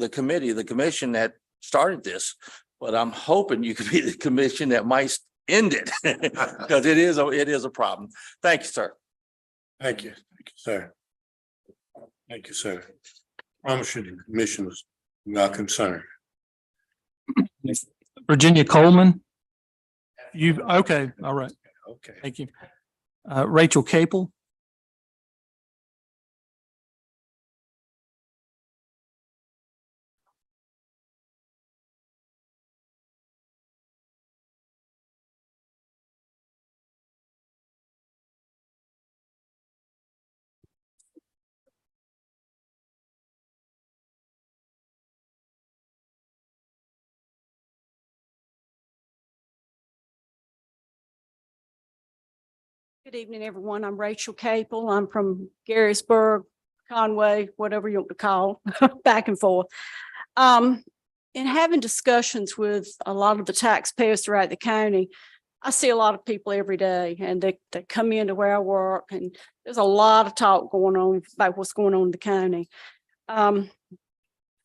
committee, the commission that started this. But I'm hoping you could be the commission that might end it because it is a problem. Thank you, sir. Thank you. Thank you, sir. Thank you, sir. Promise you the commission is not concerned. Virginia Coleman. Okay, all right. Okay. Thank you. Rachel Capel. Good evening, everyone. I'm Rachel Capel. I'm from Garysburg, Conway, whatever you want to call, back and forth. In having discussions with a lot of the taxpayers throughout the county, I see a lot of people every day and they come into where I work and there's a lot of talk going on about what's going on in the county.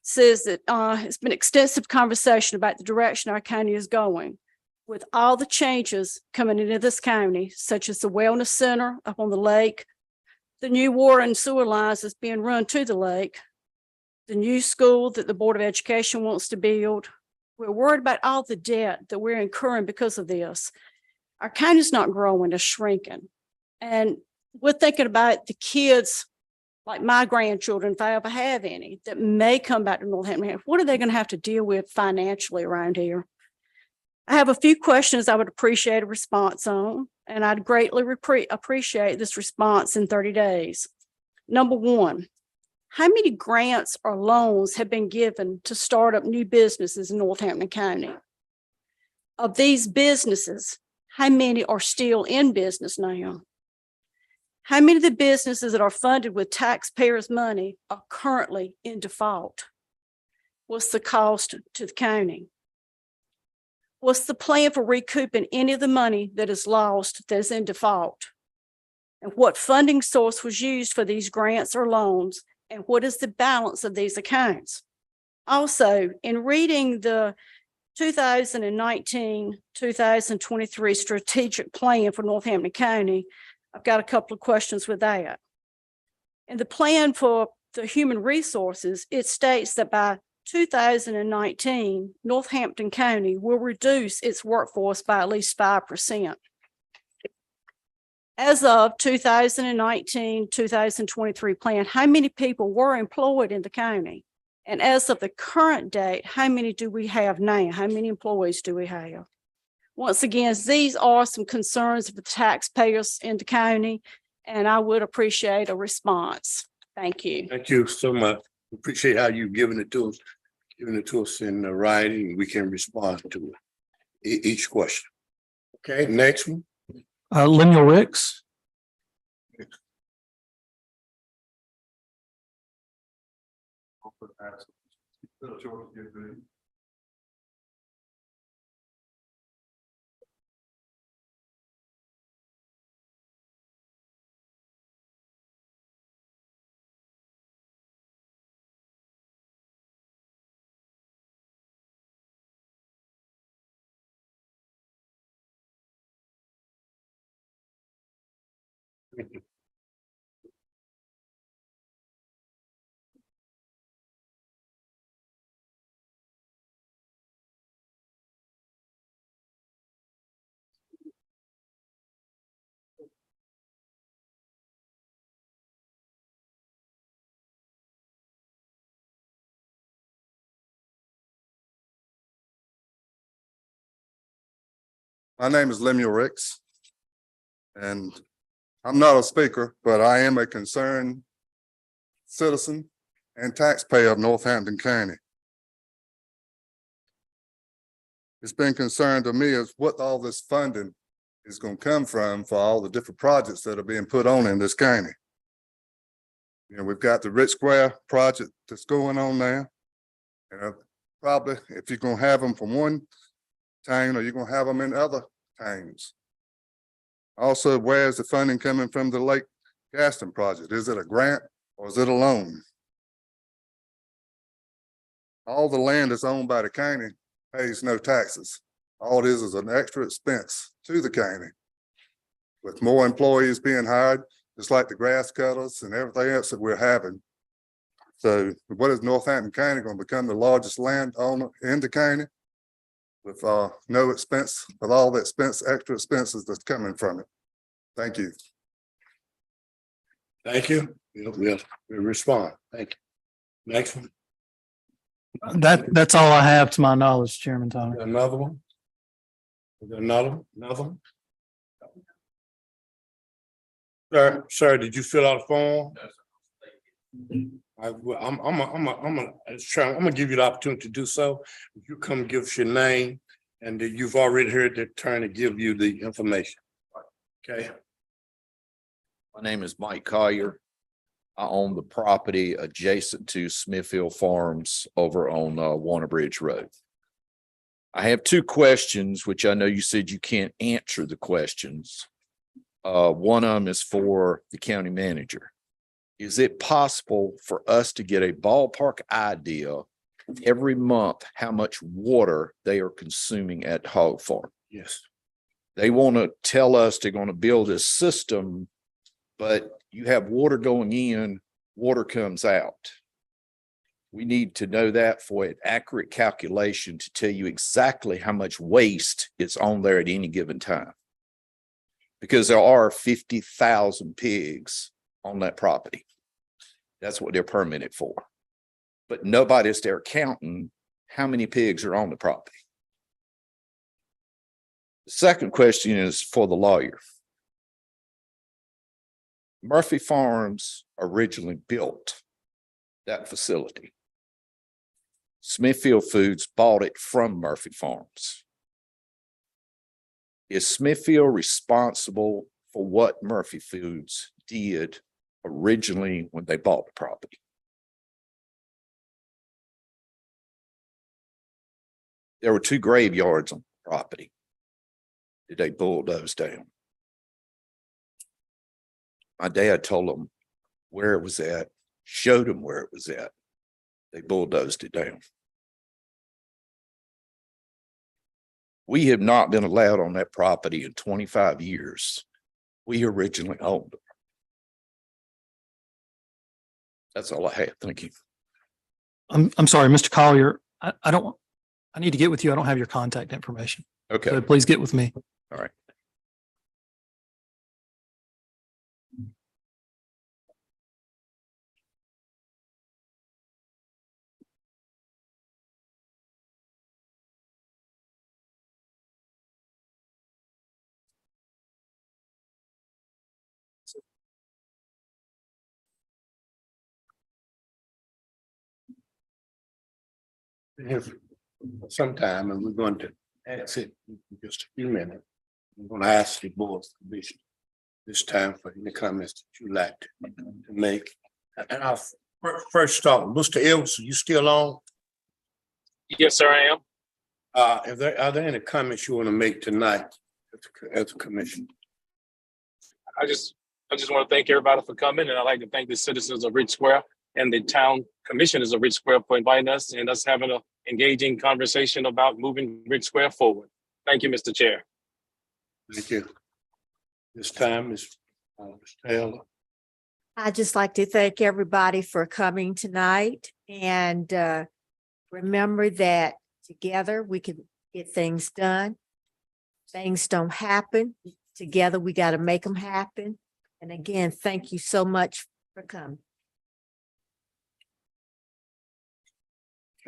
Says that it's been extensive conversation about the direction our county is going. With all the changes coming into this county, such as the wellness center up on the lake, the new water and sewer lines that's being run to the lake, the new school that the Board of Education wants to build. We're worried about all the debt that we're incurring because of this. Our county's not growing, it's shrinking. And we're thinking about the kids, like my grandchildren, if I ever have any, that may come back to Northampton. What are they going to have to deal with financially around here? I have a few questions I would appreciate a response on, and I'd greatly appreciate this response in 30 days. Number one, how many grants or loans have been given to start up new businesses in Northampton County? Of these businesses, how many are still in business now? How many of the businesses that are funded with taxpayers' money are currently in default? What's the cost to the county? What's the plan for recouping any of the money that is lost, that is in default? And what funding source was used for these grants or loans? And what is the balance of these accounts? Also, in reading the 2019-2023 strategic plan for Northampton County, I've got a couple of questions with that. In the plan for the human resources, it states that by 2019, Northampton County will reduce its workforce by at least 5%. As of 2019-2023 plan, how many people were employed in the county? And as of the current date, how many do we have now? How many employees do we have? Once again, these are some concerns of the taxpayers in the county, and I would appreciate a response. Thank you. Thank you so much. Appreciate how you've given it to us in writing. We can respond to each question. Okay, next one. Lemuel Ricks. My name is Lemuel Ricks, and I'm not a speaker, but I am a concerned citizen and taxpayer of Northampton County. It's been concerned to me is what all this funding is going to come from for all the different projects that are being put on in this county. You know, we've got the Rich Square project that's going on now. And probably if you're going to have them from one town or you're going to have them in other towns. Also, where's the funding coming from the Lake Gaston project? Is it a grant Or is it a loan? All the land that's owned by the county pays no taxes. All it is an extra expense to the county. With more employees being hired, just like the grass cutters and everything else that we're having. So what is Northampton County going to become the largest landowner in the county? With no expense, with all the extra expenses that's coming from it. Thank you. Thank you. We'll respond. Thank you. Next one. That's all I have to my knowledge, Chairman Tyler. Another one? Is there another one? Sir, did you fill out a form? I'm gonna give you the opportunity to do so. If you come give us your name and that you've already heard the attorney give you the information. Okay, My name is Mike Collier. I own the property adjacent to Smithfield Farms over on Warner Bridge Road. I have two questions, which I know you said you can't answer the questions. One of them is for the county manager. Is it possible for us to get a ballpark idea every month how much water they are consuming at Hog Farm? yes. They want to tell us they're going to build a system, but you have water going in, water comes out. We need to know that for an accurate calculation to tell you exactly how much waste is on there at any given time. Because there are 50,000 pigs on that property. That's what they're permitted for. But nobody's there counting how many pigs are on the property. The second question is for the lawyer. Murphy Farms originally built that facility. Smithfield Foods bought it from Murphy Farms. Is Smithfield responsible for what Murphy Foods did originally when they bought the property? There were 2 graveyards on the property. Did they bulldoze down? My dad told them where it was at, showed them where it was at. They bulldozed it down. We have not been allowed on that property in 25 years. We originally owned it. That's all I have. Thank you. I'm sorry, Mr. Collier. I need to get with you. I don't have your contact information. Okay. So please get with me. All right. If sometime, and we're going to exit in just a few minutes. I'm going to ask the board's commission this time for any comments that you'd like to make. And I'll first start with Mr. Evans. Are you still on? Yes, sir, I am. Are there any comments you want to make tonight as a commission? I just want to thank everybody for coming, and I'd like to thank the citizens of Ridge Square and the town commissioners of Ridge Square for inviting us and us having an engaging conversation about moving Ridge Square forward. Thank you, Mr. Chair. Thank you. This time is Mr. Taylor. I'd just like to thank everybody for coming tonight and remember that together we can get things done. Things don't happen. Together we got to make them happen. And again, thank you so much for coming.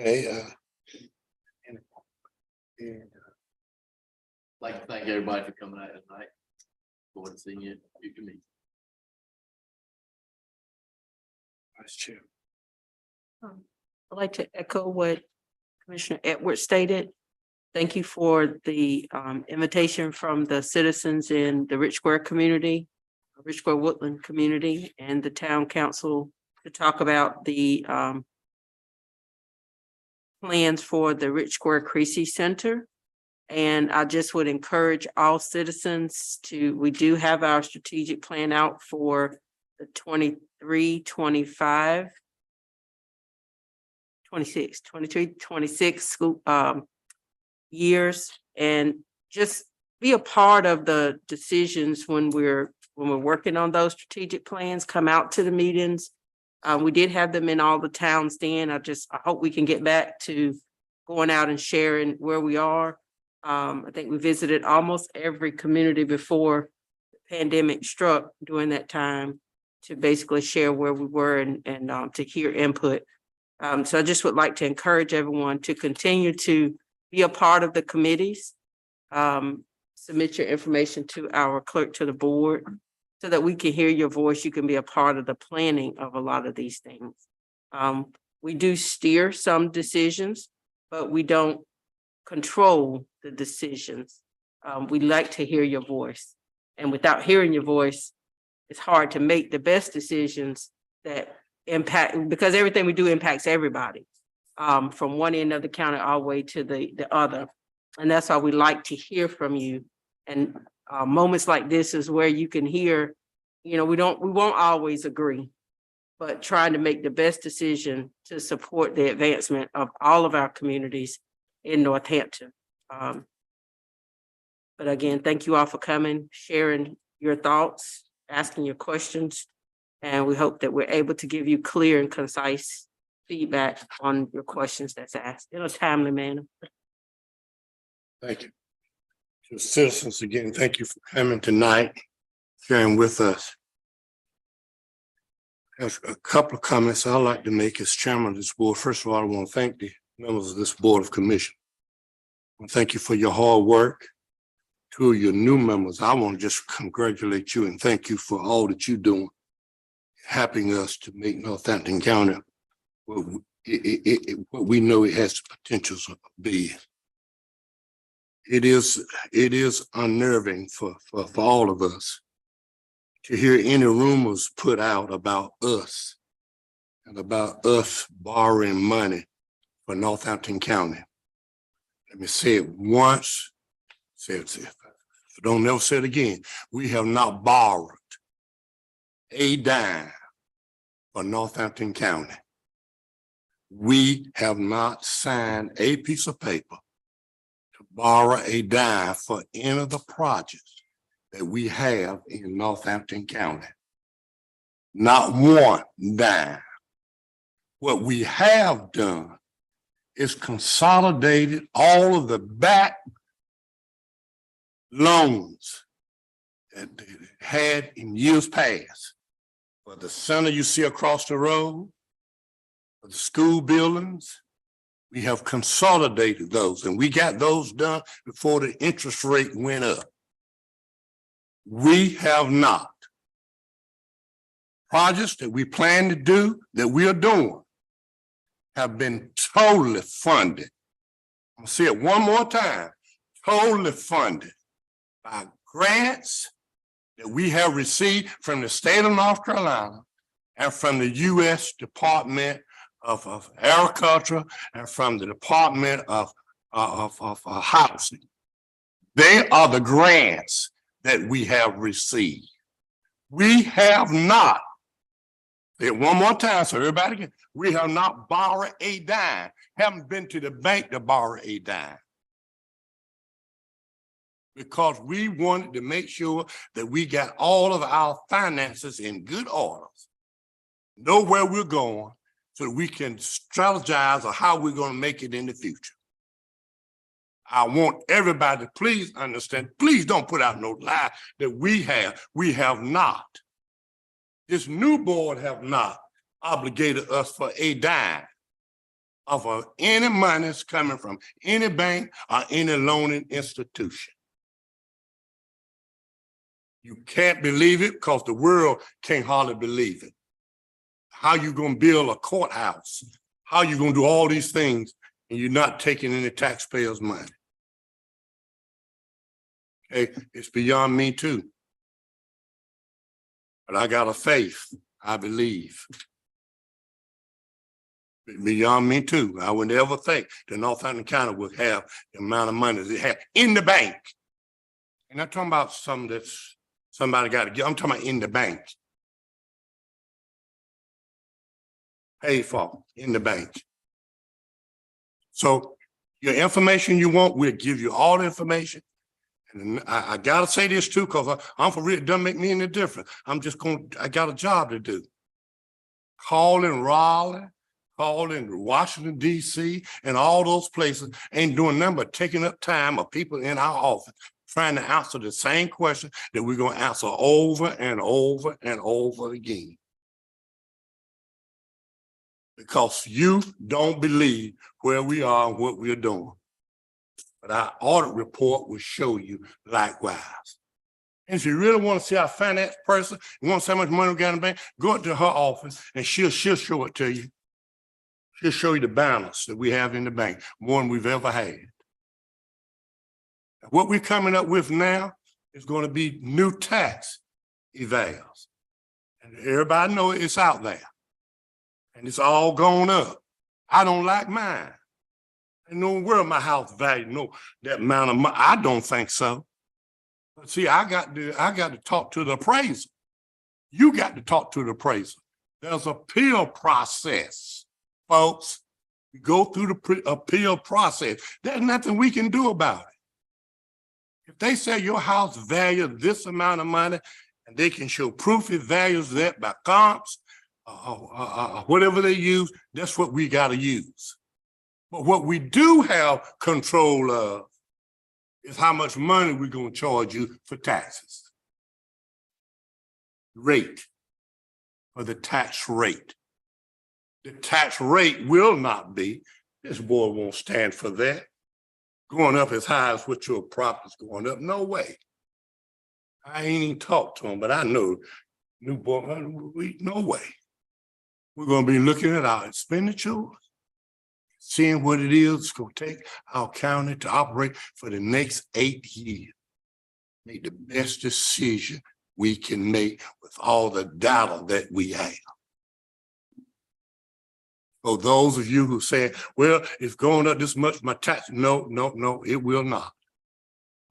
Okay. Like to thank everybody for coming out tonight. Forward to seeing you at future meetings. Vice Chair. I'd like to echo what Commissioner Edwards stated. Thank you for the invitation from the citizens in the Ridge Square community, Ridge Square Woodland community, and the town council to talk about the plans for the Ridge Square Creasy Center. And I just would encourage all citizens we do have our strategic plan out for the 23, 25, 26, 23, 26 school years, and just be a part of the decisions when we're working on those strategic plans. Come out to the meetings. We did have them in all the towns then. I hope we can get back to going out and sharing where we are. I think we visited almost every community before the pandemic struck during that time to basically share where we were and to hear input. So I just would like to encourage everyone to continue to be a part of the committees. Submit your information to our clerk to the board so that we can hear your voice. You can be a part of the planning of a lot of these things. We do steer some decisions, but we don't control the decisions. We like to hear your voice. And without hearing your voice, it's hard to make the best decisions that impact, because everything we do impacts everybody, from one end of the county all the way to the other. And that's why we like to hear from you. And moments like this is where you can hear, we won't always agree, but trying to make the best decision to support the advancement of all of our communities in Northampton. But again, thank you all for coming, sharing your thoughts, asking your questions. And we hope that we're able to give you clear and concise feedback on your questions that's asked in a timely manner. Thank you. To citizens, again, thank you for coming tonight, sharing with us. There's a couple of comments I'd like to make as chairman of this board. First of all, I want to thank the members of this Board of Commission. I want to thank you for your hard work. To your new members, I want to just congratulate you and thank you for all that you're doing, helping us to make Northampton County what we know it has the potential to be. It is unnerving for all of us to hear any rumors put out about us and about us borrowing money for Northampton County. Let me say it once, say it. Don't never say it again. We have not borrowed a dime for Northampton County. We have not signed a piece of paper to borrow a dime for any of the projects that we have in Northampton County. Not one dime. What we have done is consolidated all of the back loans that they had in years past. For the center you see across the road, for the school buildings, we have consolidated those, and we got those done before the interest rate went up. We have not. Projects that we plan to do, that we are doing, have been totally funded. I'm gonna say it one more time, totally funded by grants that we have received from the state of North Carolina and from the U.S. Department of Agriculture and from the Department of Housing. They are the grants that we have received. We have not, say it one more time so everybody can, we have not borrowed a dime, haven't been to the bank to borrow a dime. Because we wanted to make sure that we got all of our finances in good order, know where we're going, so that we can strategize on how we're going to make it in the future. I want everybody to please understand, please don't put out no lie that we have not. This new board have not obligated us for a dime of any monies coming from any bank or any loaning institution. You can't believe it because the world can't hardly believe it. How you gonna build a courthouse? How you gonna do all these things and you're not taking any taxpayers' money? Okay, it's beyond me too. But I got a faith, I believe. Beyond me too. I would never think that Northampton County would have the amount of money they have in the bank. And I'm not talking about something that's somebody got to get, I'm talking about in the bank. paid for in the bank. So your information you want, we'll give you all the information. And I gotta say this too, because I'm for real, it doesn't make me any difference. I got a job to do. Calling Raleigh, calling Washington DC and all those places ain't doing nothing but taking up time of people in our office trying to answer the same question that we're gonna answer over and over and over again. Because you don't believe where we are and what we're doing. But our audit report will show you likewise. And if you really want to see our finance person, you want to see how much money we got in the bank, go into her office and she'll show it to you. She'll show you the balance that we have in the bank, more than we've ever had. What we're coming up with now is going to be new tax evals. And everybody knows it's out there. And it's all gone up. I don't like mine. I know where my house value, no, that amount of money. I don't think so. But see, I got to talk to the appraiser. You got to talk to the appraiser. There's an appeal process, folks. You go through the appeal process. There's nothing we can do about it. If they say your house valued this amount of money and they can show proof it values that by comps, whatever they use, that's what we got to use. But what we do have control of is how much money we're going to charge you for taxes. Rate, or the tax rate. The tax rate will not be, this board won't stand for that, going up as high as what your property's going up. No way. I ain't even talked to them, but I know new board, no way. We're going to be looking at our expenditures, seeing what it is it's going to take our county to operate for the next 8 years. Make the best decision we can make with all the data that we have. So those of you who say, well, it's going up this much, my tax, no, it will not.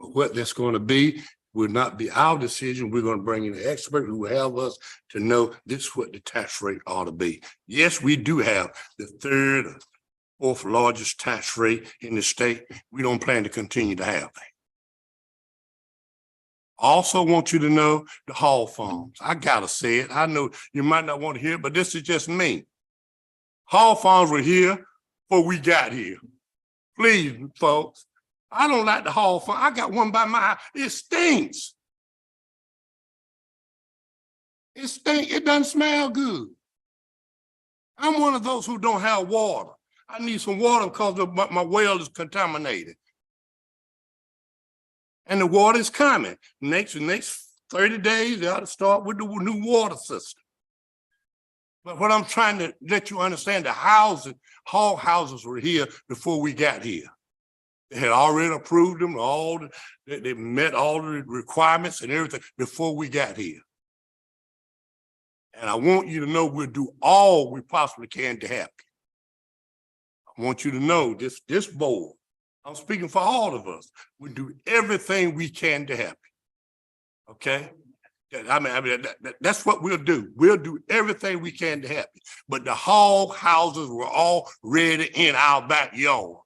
But what that's going to be will not be our decision. We're going to bring in an expert who will help us to know this is what the tax rate ought to be. Yes, we do have the third or fourth largest tax rate in the state. We don't plan to continue to have that. Also want you to know the Hall Farms. I gotta say it. I know you might not want to hear it, but this is just me. Hall Farms were here before we got here. Please, folks. I don't like the Hall Farm. I got one by my house. It stinks. It stinks. It doesn't smell good. I'm one of those who don't have water. I need some water because my well is contaminated. And the water is coming. Next 30 days, they ought to start with the new water system. But what I'm trying to let you understand, the houses, Hall houses were here before we got here. They had already approved them, they met all the requirements and everything before we got here. And I want you to know we'll do all we possibly can to help you. I want you to know this board, I'm speaking for all of us, we do everything we can to help you. Okay? I mean, that's what we'll do. We'll do everything we can to help you. But the Hall houses were already in our backyard.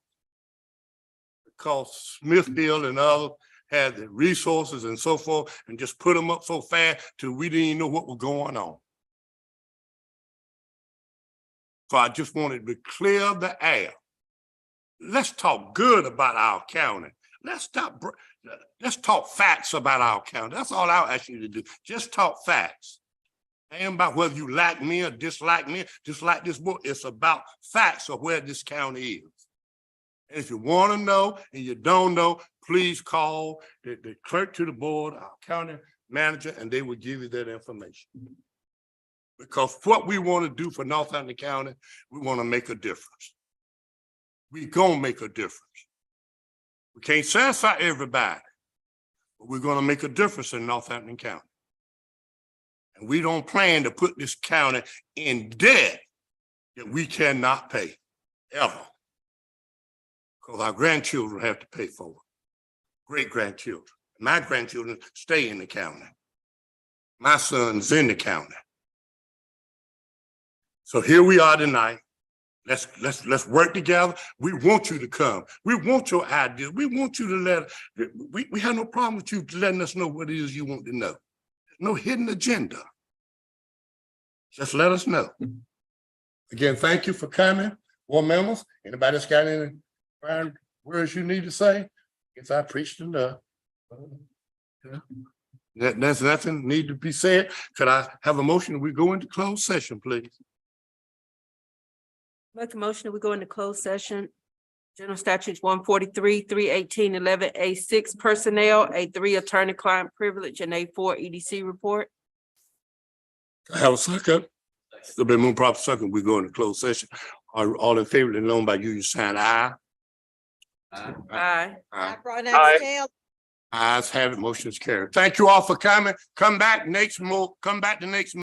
Because Smithfield and others had the resources and so forth and just put them up so fast till we didn't even know what was going on. So I just wanted to clear the air. Let's talk good about our county. Let's talk facts about our county. That's all I'll ask you to do. Just talk facts. It ain't about whether you like me or dislike me, just like this book. It's about facts of where this county is. And if you want to know and you don't know, please call the clerk to the board, our county manager, and they will give you that information. Because what we want to do for Northampton County, we want to make a difference. We're going to make a difference. We can't satisfy everybody, but we're going to make a difference in Northampton County. And we don't plan to put this county in debt that we cannot pay, ever. Because our grandchildren have to pay for it. Great-grandchildren. My grandchildren stay in the county. My son's in the county. So here we are tonight. Let's work together. We want you to come. We want your ideas. We want you to we have no problem with you letting us know what it is you want to know. No hidden agenda. Just let us know. Again, thank you for coming. Board members, anybody that's got any final words you need to say? Guess I preached enough. There's nothing need to be said. Could I have a motion? We go into closed session, please. Make a motion that we go into closed session. General Statutes 143, 318, 11A6 personnel, A3 attorney-client privilege, and A4 EDC report. I have a second. There'll be more proper second. We go into closed session. Are all in favor, let known by you sign aye. Aye. Aye. Aye. Ayes have it, motion is carried. Thank you all for coming. Come back the next